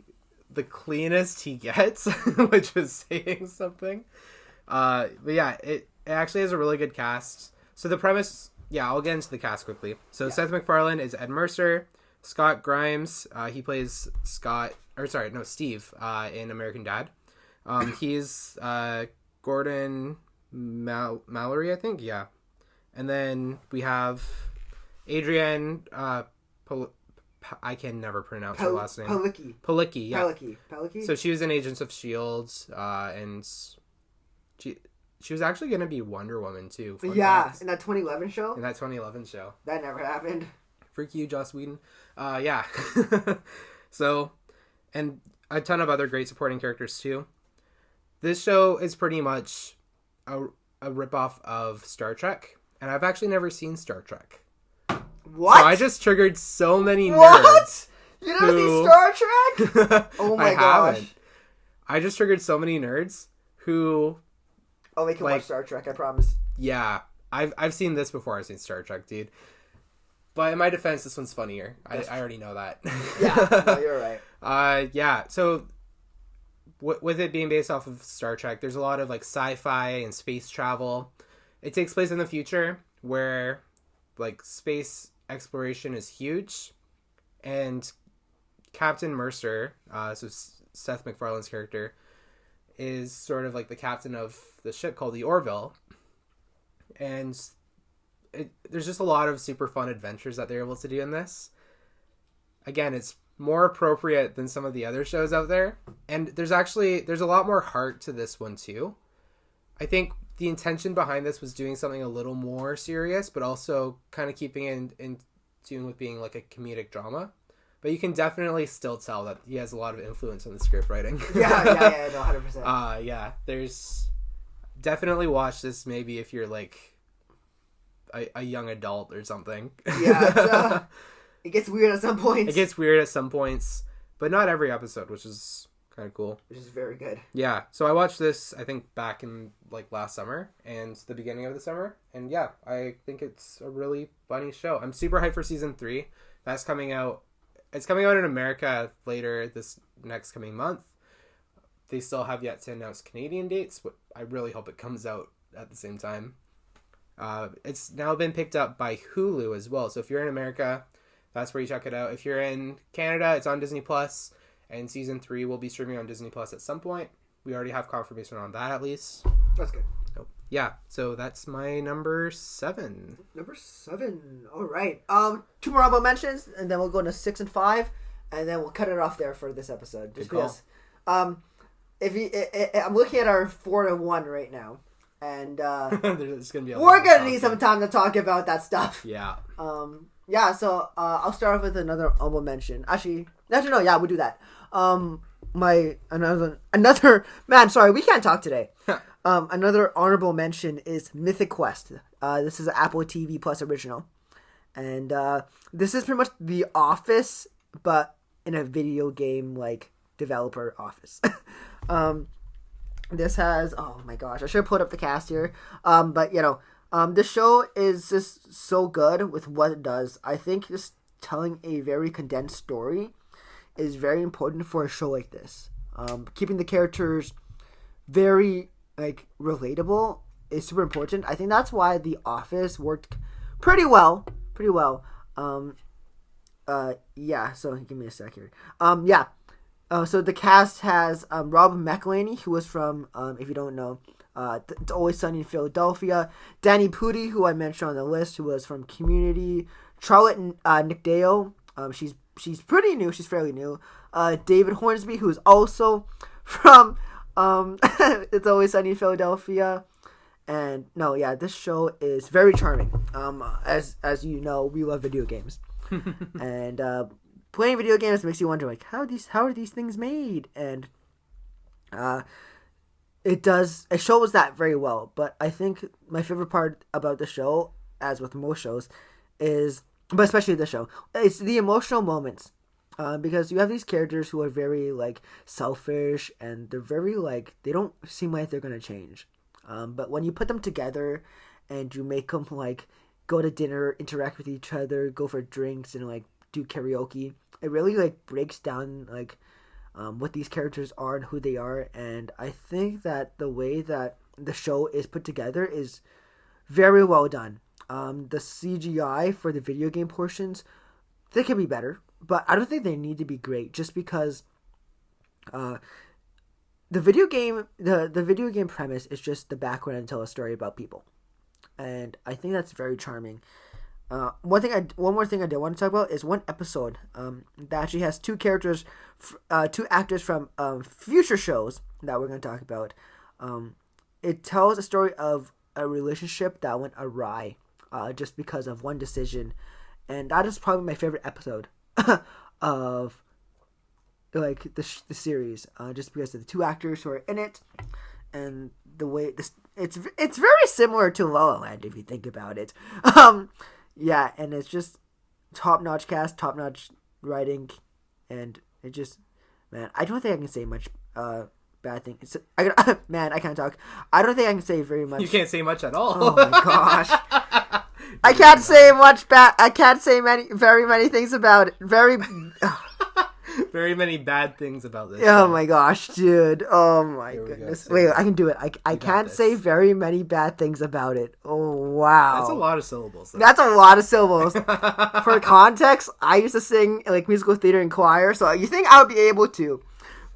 the cleanest he gets, which is saying something. But yeah, it actually has a really good cast. So the premise, I'll get into the cast quickly. So Seth MacFarlane is Ed Mercer. Scott Grimes, he plays Steve in American Dad. He's Gordon Mallory, I think, yeah. And then we have Adrienne I can never pronounce her last name. Palicki, yeah. Palicki. So she was in Agents of S.H.I.E.L.D., and she was actually going to be Wonder Woman, too. In that 2011 show? In that 2011 show. That never happened. Freak you, Joss Whedon. Yeah. So, and a ton of other great supporting characters, too. This show is pretty much a ripoff of Star Trek, and I've actually never seen Star Trek. What? So I just triggered so many nerds. What? You never see Star Trek? Oh my gosh. Haven't. I just triggered so many nerds who... Oh, they can watch Star Trek, I promise. Yeah. I've seen this before I've seen Star Trek, dude. But in my defense, this one's funnier. I already know that. Yeah, no, you're right. Yeah, so with it being based off of Star Trek, there's a lot of like sci-fi and space travel. It takes place in the future where like space exploration is huge, and Captain Mercer, so Seth MacFarlane's character, is sort of like the captain of the ship called the Orville, and there's just a lot of super fun adventures that they're able to do in this. Again, it's more appropriate than some of the other shows out there, and there's a lot more heart to this one too. I think the intention behind this was doing something a little more serious, but also kind of keeping it in tune with being like a comedic drama. But you can definitely still tell that he has a lot of influence on the script writing. Yeah, no, 100%. Yeah, there's definitely watch this maybe if you're like a young adult or something. Yeah, it gets weird at some points. It gets weird at some points, but not every episode, which is kind of cool. Which is very good. Yeah, so I watched this, I think, back in, like, last summer and the beginning of the summer. And, yeah, I think it's a really funny show. I'm super hyped for season 3. That's coming out. It's coming out in America later this next coming month. They still have yet to announce Canadian dates, but I really hope it comes out at the same time. It's now been picked up by Hulu as well. So if you're in America, that's where you check it out. If you're in Canada, it's on Disney Plus, and season 3 will be streaming on Disney Plus at some point. We already have confirmation on that, at least. That's good. So, yeah, so that's my number 7. Number 7. All right. 2 more honorable mentions, and then we'll go into 6 and 5, and then we'll cut it off there for this episode. Just because. I'm looking at our 4-1 right now, and there's gonna be we're gonna need some time to talk about that stuff. Yeah. Yeah. So I'll start off with another honorable mention. Actually, no. Yeah, we'll do that. Another man. Sorry, we can't talk today. Another honorable mention is Mythic Quest. This is an Apple TV Plus original, and this is pretty much The Office, but in a video game like developer office. This has, oh my gosh, I should have put up the cast here. But the show is just so good with what it does. I think just telling a very condensed story is very important for a show like this. Keeping the characters very relatable is super important. I think that's why The Office worked pretty well. Yeah. So give me a sec here. Yeah. So the cast has Rob McElhenney, who was from, if you don't know, It's Always Sunny in Philadelphia. Danny Pudi, who I mentioned on the list, who was from Community. Charlotte Nickdale, she's pretty new. She's fairly new. David Hornsby, who's also from It's Always Sunny in Philadelphia. And no, yeah, this show is very charming. As you know, we love video games, and playing video games makes you wonder how are these things made, and it shows that very well. But I think my favorite part about the show, as with most shows, but especially this show, it's the emotional moments, because you have these characters who are very selfish, and they're very they don't seem like they're gonna change, but when you put them together and you make them go to dinner, interact with each other, go for drinks, and do karaoke, it really breaks down what these characters are and who they are. And I think that the way that the show is put together is very well done. The CGI for the video game portions, they can be better, but I don't think they need to be great, just because the video game premise is just the background and tell a story about people, and I think that's very charming. One more thing I did want to talk about is one episode that actually has two actors from future shows that we're going to talk about. It tells a story of a relationship that went awry just because of one decision, and that is probably my favorite episode of the series, just because of the two actors who are in it, and the way it's very similar to La La Land if you think about it. Yeah, and it's just top-notch cast, top-notch writing, and it just, man, I don't think I can say much bad things. I can't talk. I don't think I can say very much. You can't say much at all. Oh my gosh. I can't say much bad. I can't say very many things about it. Very many bad things about this. Oh my gosh, dude. Oh my goodness. Wait, I can do it. I can't say very many bad things about it. Oh, wow. That's a lot of syllables. Though. That's a lot of syllables. For context, I used to sing musical theater and choir, so you think I would be able to.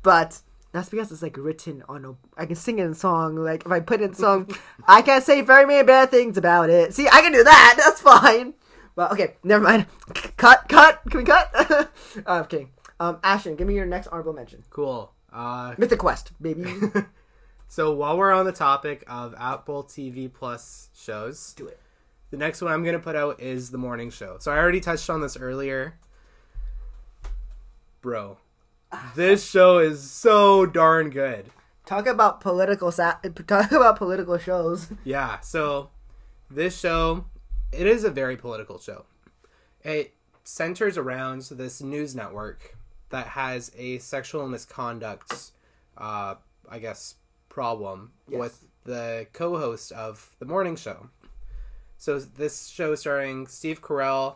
But that's because it's written on I can sing it in song. If I put it in song, I can't say very many bad things about it. See, I can do that. That's fine. But okay, never mind. Cut. Can we cut? I'm kidding. Ashton, give me your next honorable mention. Cool. Mythic Quest, baby. So while we're on the topic of Apple TV Plus shows, do it. The next one I'm going to put out is The Morning Show. So I already touched on this earlier. Bro, this show is so darn good. Talk about political shows. Yeah, so this show, it is a very political show. It centers around this news network that has a sexual misconduct, I guess, problem with the co-host of the morning show. So this show starring Steve Carell,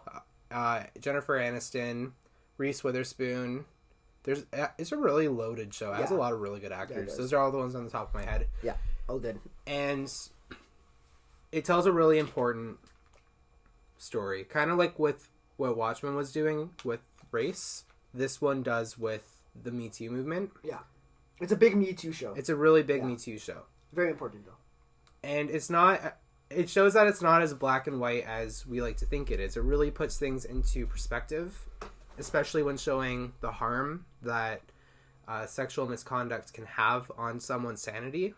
Jennifer Aniston, Reese Witherspoon. It's a really loaded show. It has a lot of really good actors. Yeah, those are all the ones on the top of my head. Yeah. Oh, good. And it tells a really important story. Kind of like with what Watchmen was doing with race. This one does with the Me Too movement. Yeah. It's a big Me Too show. It's a really big Me Too show. Very important, though. And it's not... It shows that it's not as black and white as we like to think it is. It really puts things into perspective, especially when showing the harm that sexual misconduct can have on someone's sanity.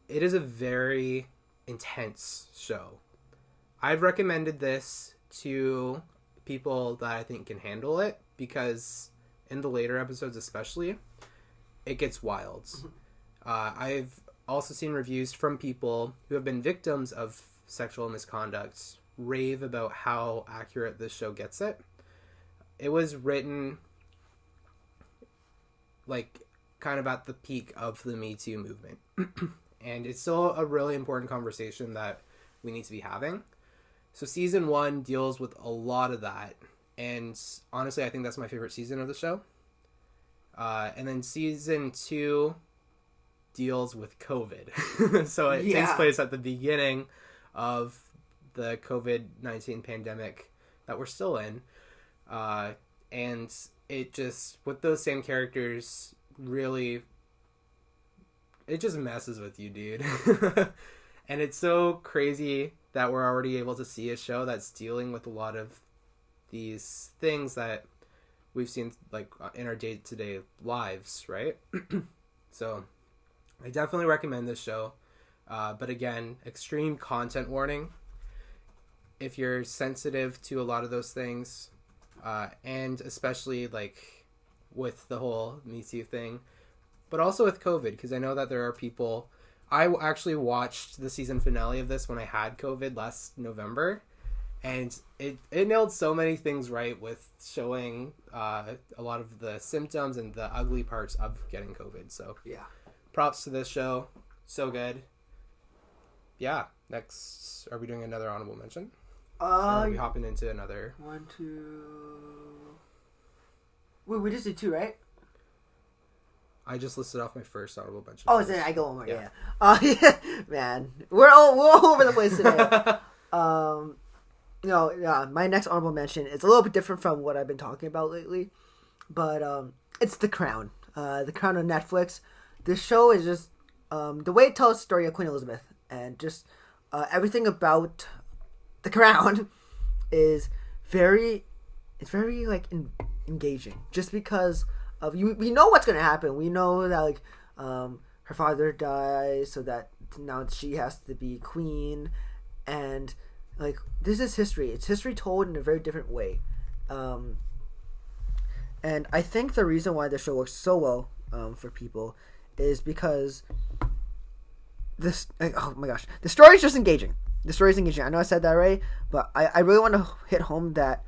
It is a very intense show. I've recommended this to people that I think can handle it, because in the later episodes especially, it gets wild. I've also seen reviews from people who have been victims of sexual misconduct rave about how accurate this show gets it. It was written like kind of at the peak of the Me Too movement. And it's still a really important conversation that we need to be having. So season 1 deals with a lot of that. And honestly, I think that's my favorite season of the show. And then season 2 deals with COVID. So it takes place at the beginning of the COVID-19 pandemic that we're still in. And it just, with those same characters, really, it just messes with you, dude. And it's so crazy that we're already able to see a show that's dealing with a lot of these things that we've seen like in our day-to-day lives, right? So I definitely recommend this show. But again, extreme content warning. If you're sensitive to a lot of those things, and especially like with the whole Me Too thing, but also with COVID, because I know that there are people... I actually watched the season finale of this when I had COVID last November, and it nailed so many things right with showing a lot of the symptoms and the ugly parts of getting COVID. So yeah, props to this show. So good. Yeah. Next, are we doing another honorable mention? Or are we hopping into another? 1, 2... Wait, we just did 2, right? I just listed off my first honorable mention. Oh, then I go one more. Yeah. Yeah. Man, we're all over the place today. My next honorable mention is a little bit different from what I've been talking about lately, but it's The Crown. The Crown on Netflix. This show is just the way it tells the story of Queen Elizabeth, and just everything about The Crown is very like engaging, just because of we know what's gonna happen. We know that like her father dies, so that now she has to be queen, and like this is history. It's history told in a very different way, and I think the reason why the show works so well for people is because this. Oh my gosh, the story is just engaging. The story is engaging. I know I said that right, but I really want to hit home that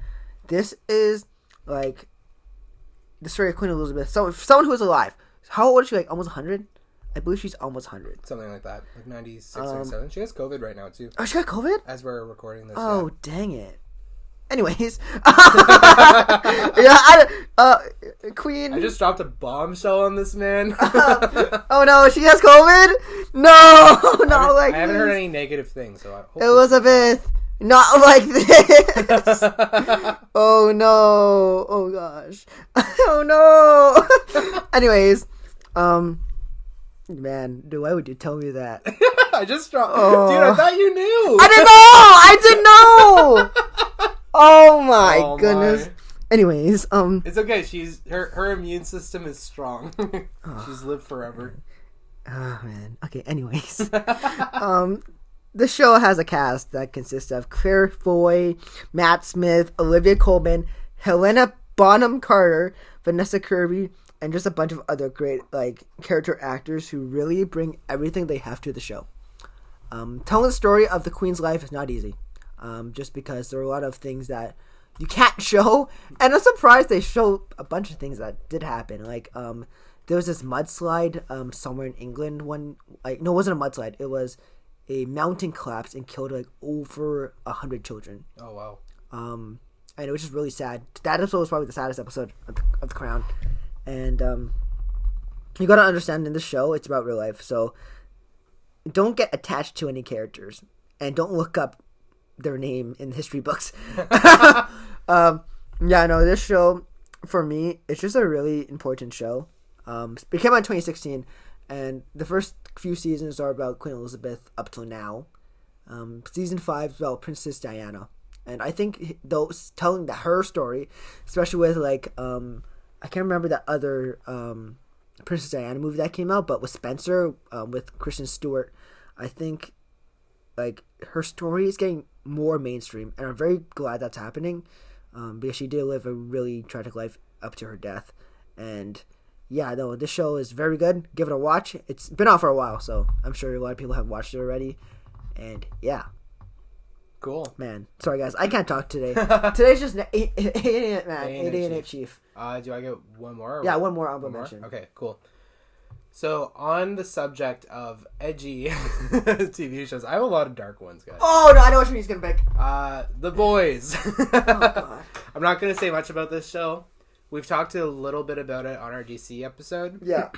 this is like the story of Queen Elizabeth. So someone who is alive. How old is she? Like almost 100? I believe she's almost 100. Something like that. Like 96, 97. She has COVID right now, too. Oh, she got COVID? As we're recording this. Oh, yeah. Dang it. Anyways. Queen. I just dropped a bombshell on this man. Oh, no. She has COVID? No. Not like I haven't heard any negative things. So Elizabeth. Not like this. Oh no. Oh gosh. Oh no. Anyways, man, dude, why would you tell me that? I just dropped. Dude, I thought you knew. I didn't know. Oh my goodness. My. Anyways, it's okay. Her immune system is strong. She's lived forever. Oh man. Okay. Anyways, the show has a cast that consists of Claire Foy, Matt Smith, Olivia Colman, Helena Bonham Carter, Vanessa Kirby, and just a bunch of other great like character actors who really bring everything they have to the show. Telling the story of the Queen's life is not easy, just because there are a lot of things that you can't show. And I'm surprised they show a bunch of things that did happen. Like there was this mudslide somewhere in England. It wasn't a mudslide. It was a mountain collapse and killed like over 100 children. Oh wow. And it was just really sad. That episode was probably the saddest episode of The Crown. And you gotta understand, in this show, it's about real life. So don't get attached to any characters, and don't look up their name in history books. This show for me, it's just a really important show. It came out in 2016, and the first few seasons are about Queen Elizabeth up till now. Season 5 is about Princess Diana. And I think those telling her story, especially with like I can't remember that other Princess Diana movie that came out, but with Spencer, with Kristen Stewart, I think like her story is getting more mainstream, and I'm very glad that's happening, because she did live a really tragic life up to her death. And this show is very good. Give it a watch. It's been out for a while, so I'm sure a lot of people have watched it already. And yeah. Cool. Man, sorry guys, I can't talk today. Today's just 8 a.m. Chief. Do I get one more? Yeah, one more honorable mention. Okay, cool. So, on the subject of edgy TV shows, I have a lot of dark ones, guys. Oh, no, I know which one he's going to pick. The Boys. Oh, God. I'm not going to say much about this show. We've talked a little bit about it on our DC episode. Yeah.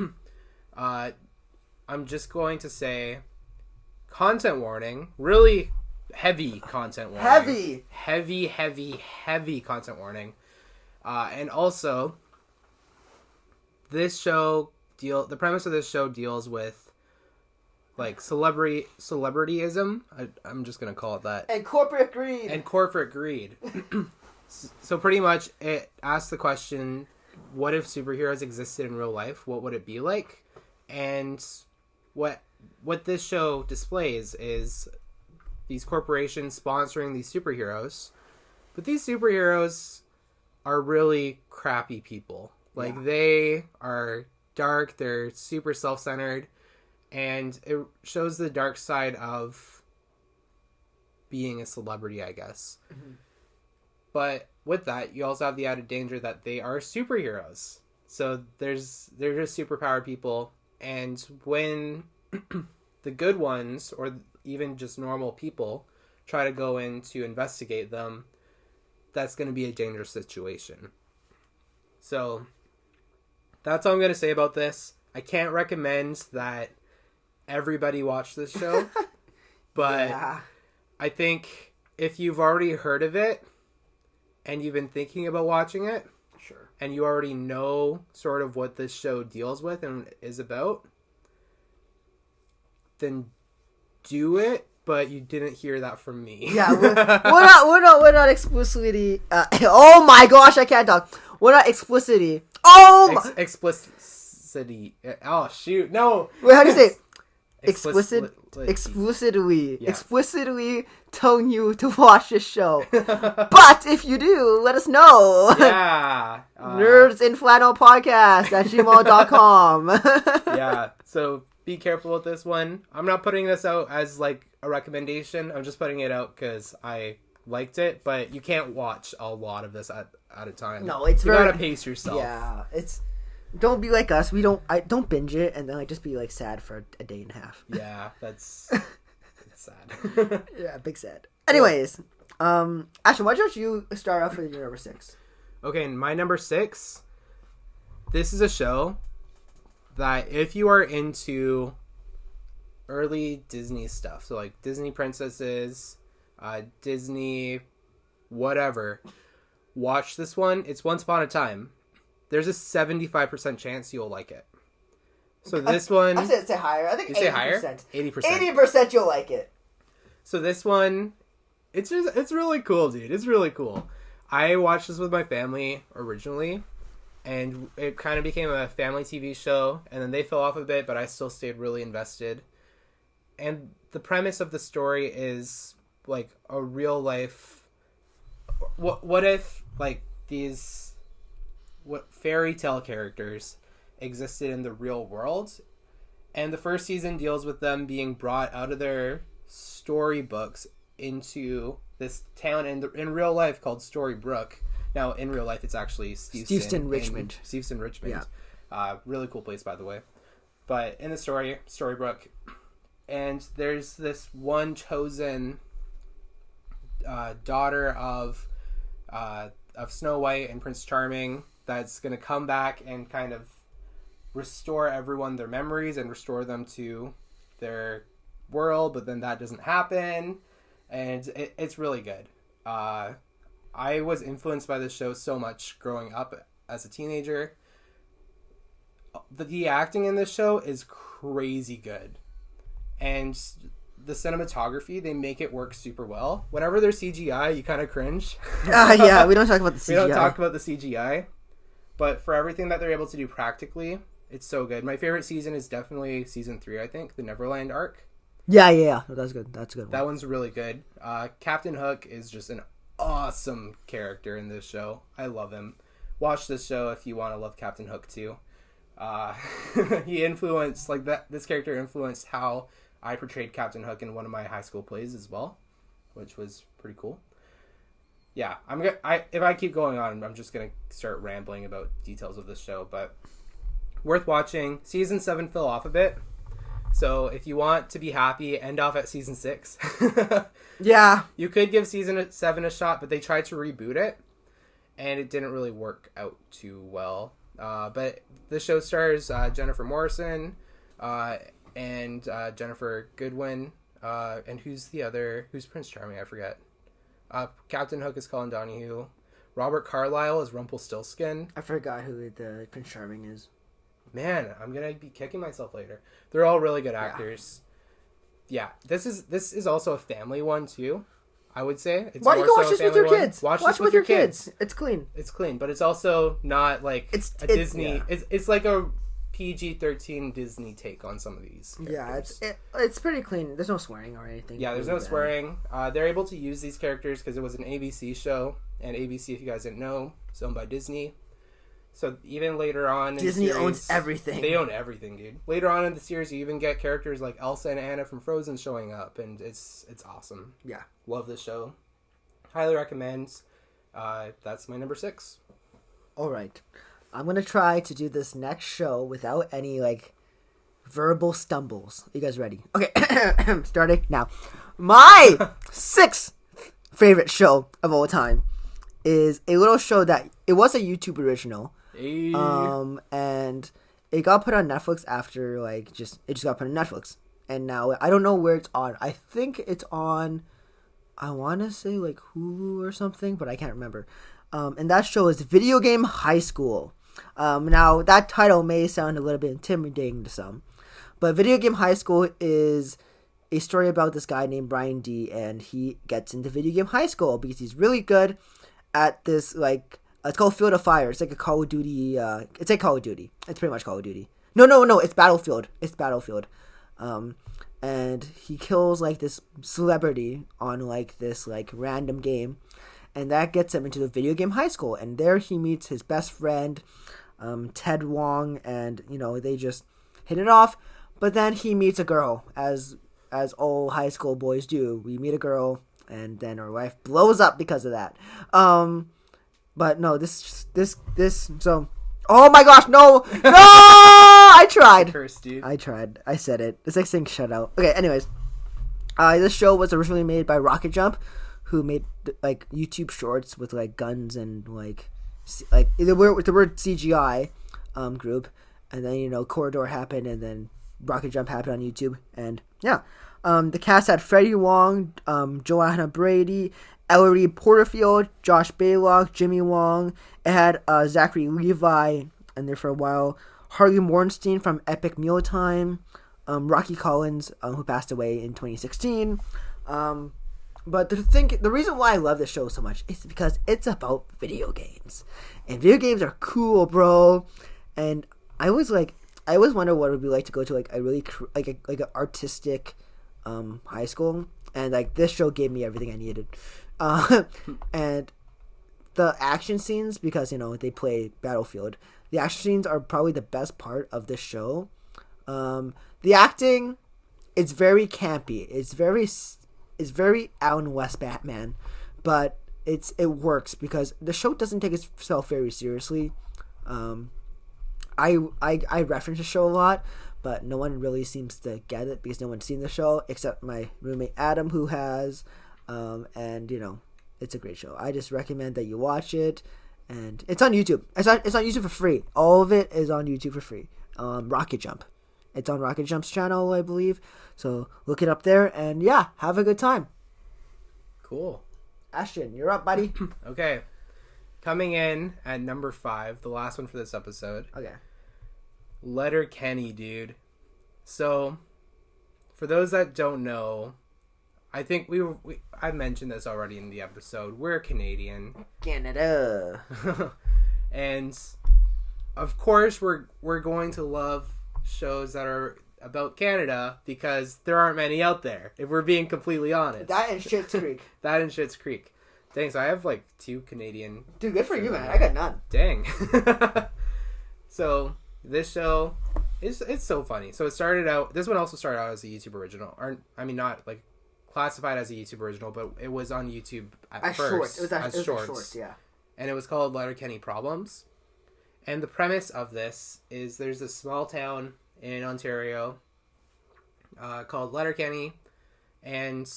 I'm just going to say, content warning, really heavy content warning. Heavy content warning. And also, this show the premise of this show deals with like celebrityism. I'm just gonna call it that. And corporate greed. So pretty much, it asks the question: what if superheroes existed in real life? What would it be like? And what this show displays is these corporations sponsoring these superheroes, but these superheroes are really crappy people. Like, they are dark, they're super self-centered, and it shows the dark side of being a celebrity, I guess. Mm-hmm. But with that, you also have the added danger that they are superheroes. So they're just superpowered people, and when the good ones, or even just normal people, try to go in to investigate them, that's going to be a dangerous situation. So that's all I'm going to say about this. I can't recommend that everybody watch this show, but I think if you've already heard of it and you've been thinking about watching it, sure, and you already know sort of what this show deals with and is about, then do it. But you didn't hear that from me. Yeah, we're not explicitly. Oh my gosh, I can't talk. We're not explicitly. Oh, explicitly. Oh shoot, no. Wait, how do you say? Explicitly. Explicitly telling you to watch this show. But if you do, let us know. Yeah. Nerds in Flannel Podcast at gmail.com. Yeah. So be careful with this one. I'm not putting this out as like a recommendation. I'm just putting it out because I liked it. But you can't watch a lot of this at a time. No, you gotta pace yourself. Yeah, don't be like us. I don't binge it and then just be like sad for a day and a half. Yeah, that's sad. Yeah, big sad. Anyways, Ashton, why don't you start off with your number 6? Okay, my number 6. This is a show that if you are into early Disney stuff, so like Disney princesses, Disney whatever, watch this one. It's Once Upon a Time. There's a 75% chance you'll like it. So this one... I say higher. I think you 80%. Say higher? 80%. 80% you'll like it. So this one, it's really cool, dude. It's really cool. I watched this with my family originally, and it kind of became a family TV show, and then they fell off a bit, but I still stayed really invested. And the premise of the story is like a real life... What if like these... what fairy tale characters existed in the real world, and the first season deals with them being brought out of their storybooks into this town in real life called Storybrooke. Now, in real life, it's actually Steveston, Richmond. Steveston, Richmond. Yeah. Really cool place, by the way. But in the story, Storybrooke, and there's this one chosen daughter of Snow White and Prince Charming that's going to come back and kind of restore everyone their memories and restore them to their world, but then that doesn't happen, and it's really good. I was influenced by this show so much growing up as a teenager. The acting in this show is crazy good, and the cinematography, they make it work super well. Whenever there's CGI, you kind of cringe. Yeah, we don't talk about the CGI. We don't talk about the CGI, but for everything that they're able to do practically, it's so good. My favorite season is definitely season 3, I think, the Neverland arc. Yeah. That's good. That's a good one. That one's really good. Captain Hook is just an awesome character in this show. I love him. Watch this show if you want to love Captain Hook too. He influenced, like, that. This character influenced how I portrayed Captain Hook in one of my high school plays as well, which was pretty cool. Yeah, if I keep going on, I'm just gonna start rambling about details of this show, but worth watching. Season 7 fell off a bit, so if you want to be happy, end off at season 6. Yeah, you could give season 7 a shot, but they tried to reboot it, and it didn't really work out too well. But the show stars Jennifer Morrison and Jennifer Goodwin, and who's Prince Charming? I forget. Captain Hook is Colin Donahue. Robert Carlyle is Rumpelstiltskin. I forgot who the Prince Charming is. Man, I'm gonna be kicking myself later. They're all really good actors. Yeah, this is also a family one too. I would say. Why do you go watch this with your kids? Watch this with your kids. It's clean. It's clean, but it's also not like it's Disney. Yeah. It's like a PG-13 Disney take on some of these characters. Yeah, it's pretty clean. There's no swearing or anything. Yeah, there's no swearing. They're able to use these characters because it was an ABC show, and ABC, if you guys didn't know, is owned by Disney. So even later on, Disney owns everything. They own everything, dude. Later on in the series, you even get characters like Elsa and Anna from Frozen showing up, and it's awesome. Yeah, love this show. Highly recommend. That's my number 6. All right. I'm going to try to do this next show without any, like, verbal stumbles. You guys ready? Okay. Starting now. My 6th favorite show of all time is a little show that, it was a YouTube original. Hey. And it got put on Netflix after, like, it just got put on Netflix. And now, I don't know where it's on. I think it's on, I want to say, like, Hulu or something, but I can't remember. And that show is Video Game High School. Now, that title may sound a little bit intimidating to some, but Video Game High School is a story about this guy named Brian D, and he gets into Video Game High School because he's really good at this, like, it's called Field of Fire. It's like a Call of Duty, it's like Call of Duty. It's pretty much Call of Duty. No, it's Battlefield. It's Battlefield. And he kills, like, this celebrity on, like, this, like, random game. And that gets him into the Video Game High School. And there he meets his best friend, Ted Wong. And, you know, they just hit it off. But then he meets a girl, as all high school boys do. We meet a girl, and then our life blows up because of that. But no, so... Oh my gosh, no! No! I tried! Cursed, dude. I tried. I said it. It's like saying shut out. Okay, anyways. This show was originally made by Rocket Jump, who made, like, YouTube shorts with, like, guns and, like the word CGI group. And then, you know, Corridor happened, and then Rocket Jump happened on YouTube. And, yeah. The cast had Freddie Wong, Joanna Brady, Ellery Porterfield, Josh Baylock, Jimmy Wong. It had Zachary Levi in there for a while. Harley Mornstein from Epic Mealtime. Rocky Collins, who passed away in 2016. But the reason why I love this show so much is because it's about video games. And video games are cool, bro. And I always wonder what it would be like to go to, like, a really like an artistic high school. And, like, this show gave me everything I needed. And the action scenes, because, you know, they play Battlefield, the action scenes are probably the best part of this show. The acting, it's very campy. It's It's very Alan West Batman, but it works because the show doesn't take itself very seriously. I reference the show a lot, but no one really seems to get it because no one's seen the show except my roommate Adam, who has, and it's a great show. I just recommend that you watch it, and it's on YouTube. It's on YouTube for free. All of it is on YouTube for free. Rocket Jump. It's on Rocket Jump's channel, I believe. So look it up there, and yeah, have a good time. Cool. Ashton, you're up, buddy. Okay. Coming in at number 5, the last one for this episode. Okay. Letterkenny, dude. So, for those that don't know, I think I mentioned this already in the episode. We're Canadian. Canada. And of course we're going to love shows that are about Canada because there aren't many out there, if we're being completely honest. That and Schitt's Creek. That and Schitt's Creek. Dang, so I have like 2 Canadian. Dude, good for you, man. I got none. Dang. So this show it's so funny. So this one also started out as a YouTube original. Or I mean, not like classified as a YouTube original, but it was on YouTube at first. It was shorts, yeah. And it was called Letterkenny Problems. And the premise of this is there's a small town in Ontario called Letterkenny, and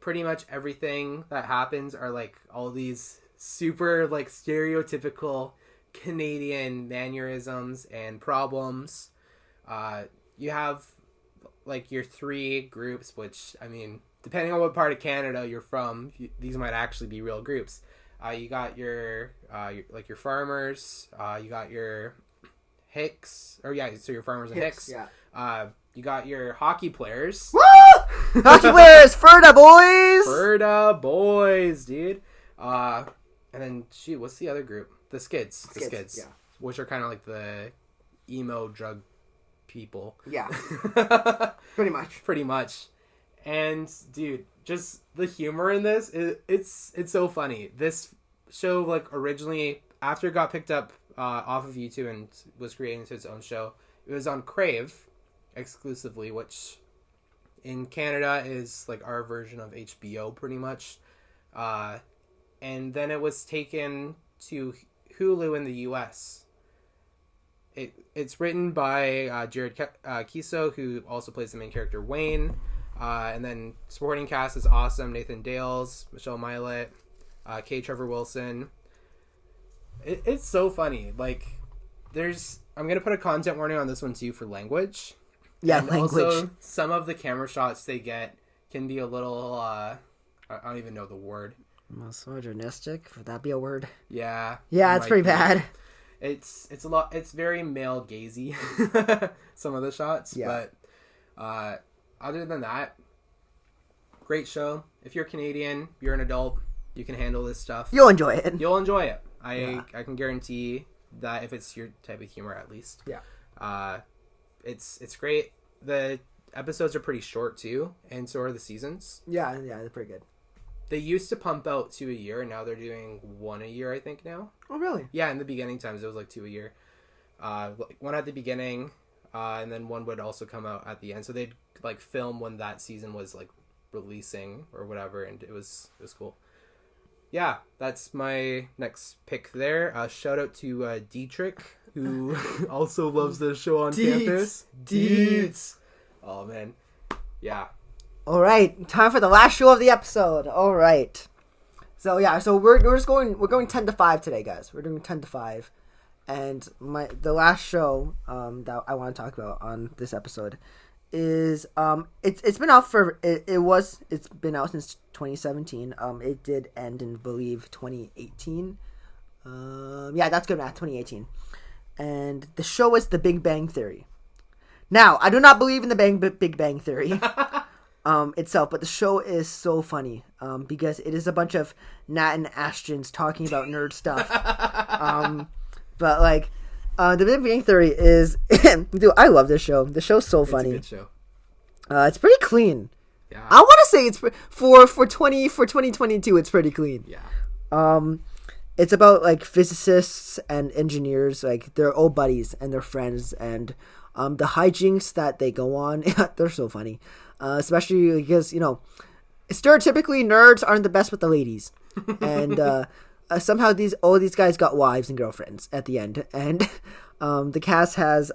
pretty much everything that happens are like all these super like stereotypical Canadian mannerisms and problems. You have like your 3 groups, which I mean, depending on what part of Canada you're from, these might actually be real groups. You got your farmers. You got your Hicks, so your farmers and Hicks. Yeah. You got your hockey players. Woo! Hockey players, Ferda boys. Ferda boys, dude. And then what's the other group? The Skids. The Skids. Yeah. Which are kind of like the emo drug people. Yeah. Pretty much. And dude, just the humor in this, it's so funny. This show, like, originally, after it got picked up off of YouTube and was created into its own show, it was on Crave exclusively, which in Canada is like our version of HBO pretty much. And then it was taken to Hulu in the US. It's written by Jared Kiso, who also plays the main character Wayne. And then supporting cast is awesome. Nathan Dales, Michelle Milet, K. Trevor Wilson. It's so funny. Like, I'm going to put a content warning on this one too for language. Yeah, and language. Also, some of the camera shots they get can be a little, I don't even know the word. Misogynistic? Would that be a word? Yeah. Yeah, it's pretty bad. It's a lot. It's very male gazy. Some of the shots. Yeah. But other than that, great show. If you're Canadian, you're an adult, you can handle this stuff. You'll enjoy it. I can guarantee that if it's your type of humor, at least. Yeah. It's great. The episodes are pretty short too, and so are the seasons. Yeah, they're pretty good. They used to pump out 2 a year, and now they're doing 1 a year, I think, now. Oh, really? Yeah, in the beginning times, it was like 2 a year. One at the beginning, and then one would also come out at the end. So they'd like film when that season was like releasing or whatever, and it was cool. Yeah, that's my next pick there. Shout out to Dietrich, who also loves the show on campus. Deets. Oh, man. Yeah. All right, time for the last show of the episode. All right. So yeah, we're going 10 to 5 today, guys. We're doing 10 to 5. And the last show that I want to talk about on this episode is it's been out for it's been out since 2017. It did end in, believe, 2018. Yeah, that's good math, 2018. And the show is The Big Bang Theory. Now, I do not believe in the Big Bang Theory itself, but the show is so funny because it is a bunch of Nat and Ashton's talking about nerd stuff. But like, The Big Bang Theory is, dude, I love this show. The show's so funny. It's a good show. It's pretty clean. Yeah. I want to say it's for 2022. It's pretty clean. Yeah. It's about like physicists and engineers, like they're old buddies and they're friends, and the hijinks that they go on, they're so funny. especially because stereotypically nerds aren't the best with the ladies, and somehow all these guys got wives and girlfriends at the end, and the cast has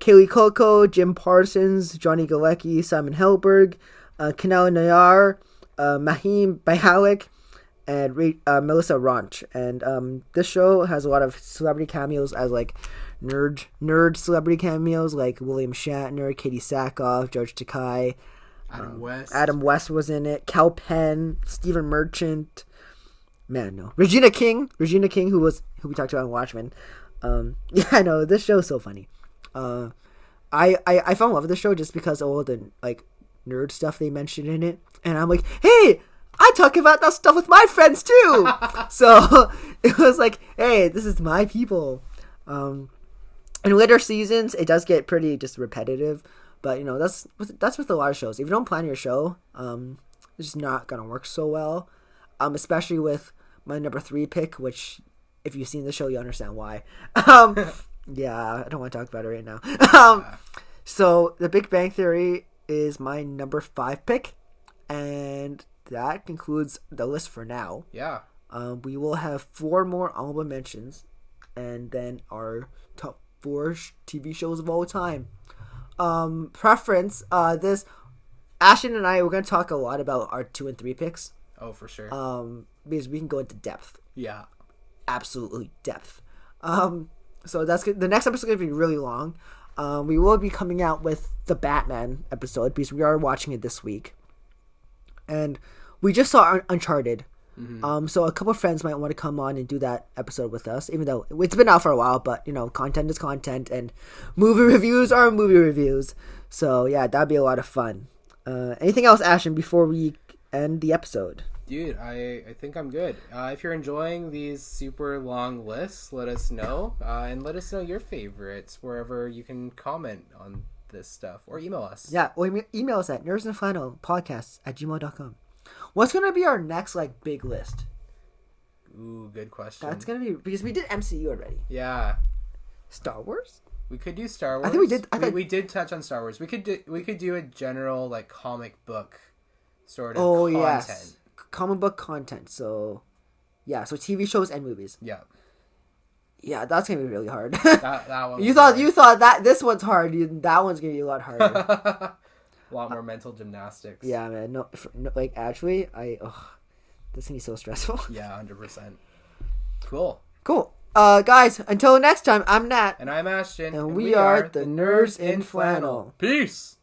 Kaylee Coco, Jim Parsons, Johnny Galecki, Simon Helberg, Kanal Nayar, Mahim Bihalik, and Melissa Ranch. And this show has a lot of celebrity cameos as like nerd celebrity cameos like William Shatner, Katie Sackhoff, George Takei, Adam West was in it, Cal Penn, Stephen Merchant, Regina King, who we talked about in Watchmen. I know this show is so funny. I fell in love with the show just because of all the like nerd stuff they mentioned in it, and I'm like, hey, I talk about that stuff with my friends too. So it was like, hey, this is my people. In later seasons, it does get pretty just repetitive, but that's with a lot of shows. If you don't plan your show, it's just not gonna work so well. Especially with my number 3 pick, which if you've seen the show, you understand why. Yeah, I don't want to talk about it right now. So The Big Bang Theory is my number 5 pick, and that concludes the list for now. Yeah. We will have 4 more honorable mentions, and then our top 4 TV shows of all time. Preference. This Ashton and I, we're going to talk a lot about our 2 and 3 picks. Oh, for sure. Because we can go into depth. Yeah. Absolutely depth. So that's good. The next episode is going to be really long. We will be coming out with the Batman episode because we are watching it this week. And we just saw Uncharted. Mm-hmm. So a couple of friends might want to come on and do that episode with us, even though it's been out for a while, but content is content and movie reviews are movie reviews. So yeah, that'd be a lot of fun. Anything else, Ashton, before we end the episode? Dude, I think I'm good. If you're enjoying these super long lists, let us know. And let us know your favorites wherever you can comment on this stuff. Or email us. Yeah, or email us at nerdsandflannelpodcasts@gmail.com. What's going to be our next, big list? Ooh, good question. That's going to be... Because we did MCU already. Yeah. Star Wars? We could do Star Wars. I think we did. We did touch on Star Wars. We could do a general, comic book sort of content. Yes. Comic book content. So, yeah. So TV shows and movies. Yeah. Yeah, that's gonna be really hard. That one. You thought that this one's hard. That one's gonna be a lot harder. A lot more mental gymnastics. Yeah, man. No, actually, that's gonna be so stressful. Yeah, 100%. Cool. Guys, until next time, I'm Nat. And I'm Ashton. And we are the Nerds in Flannel. Peace.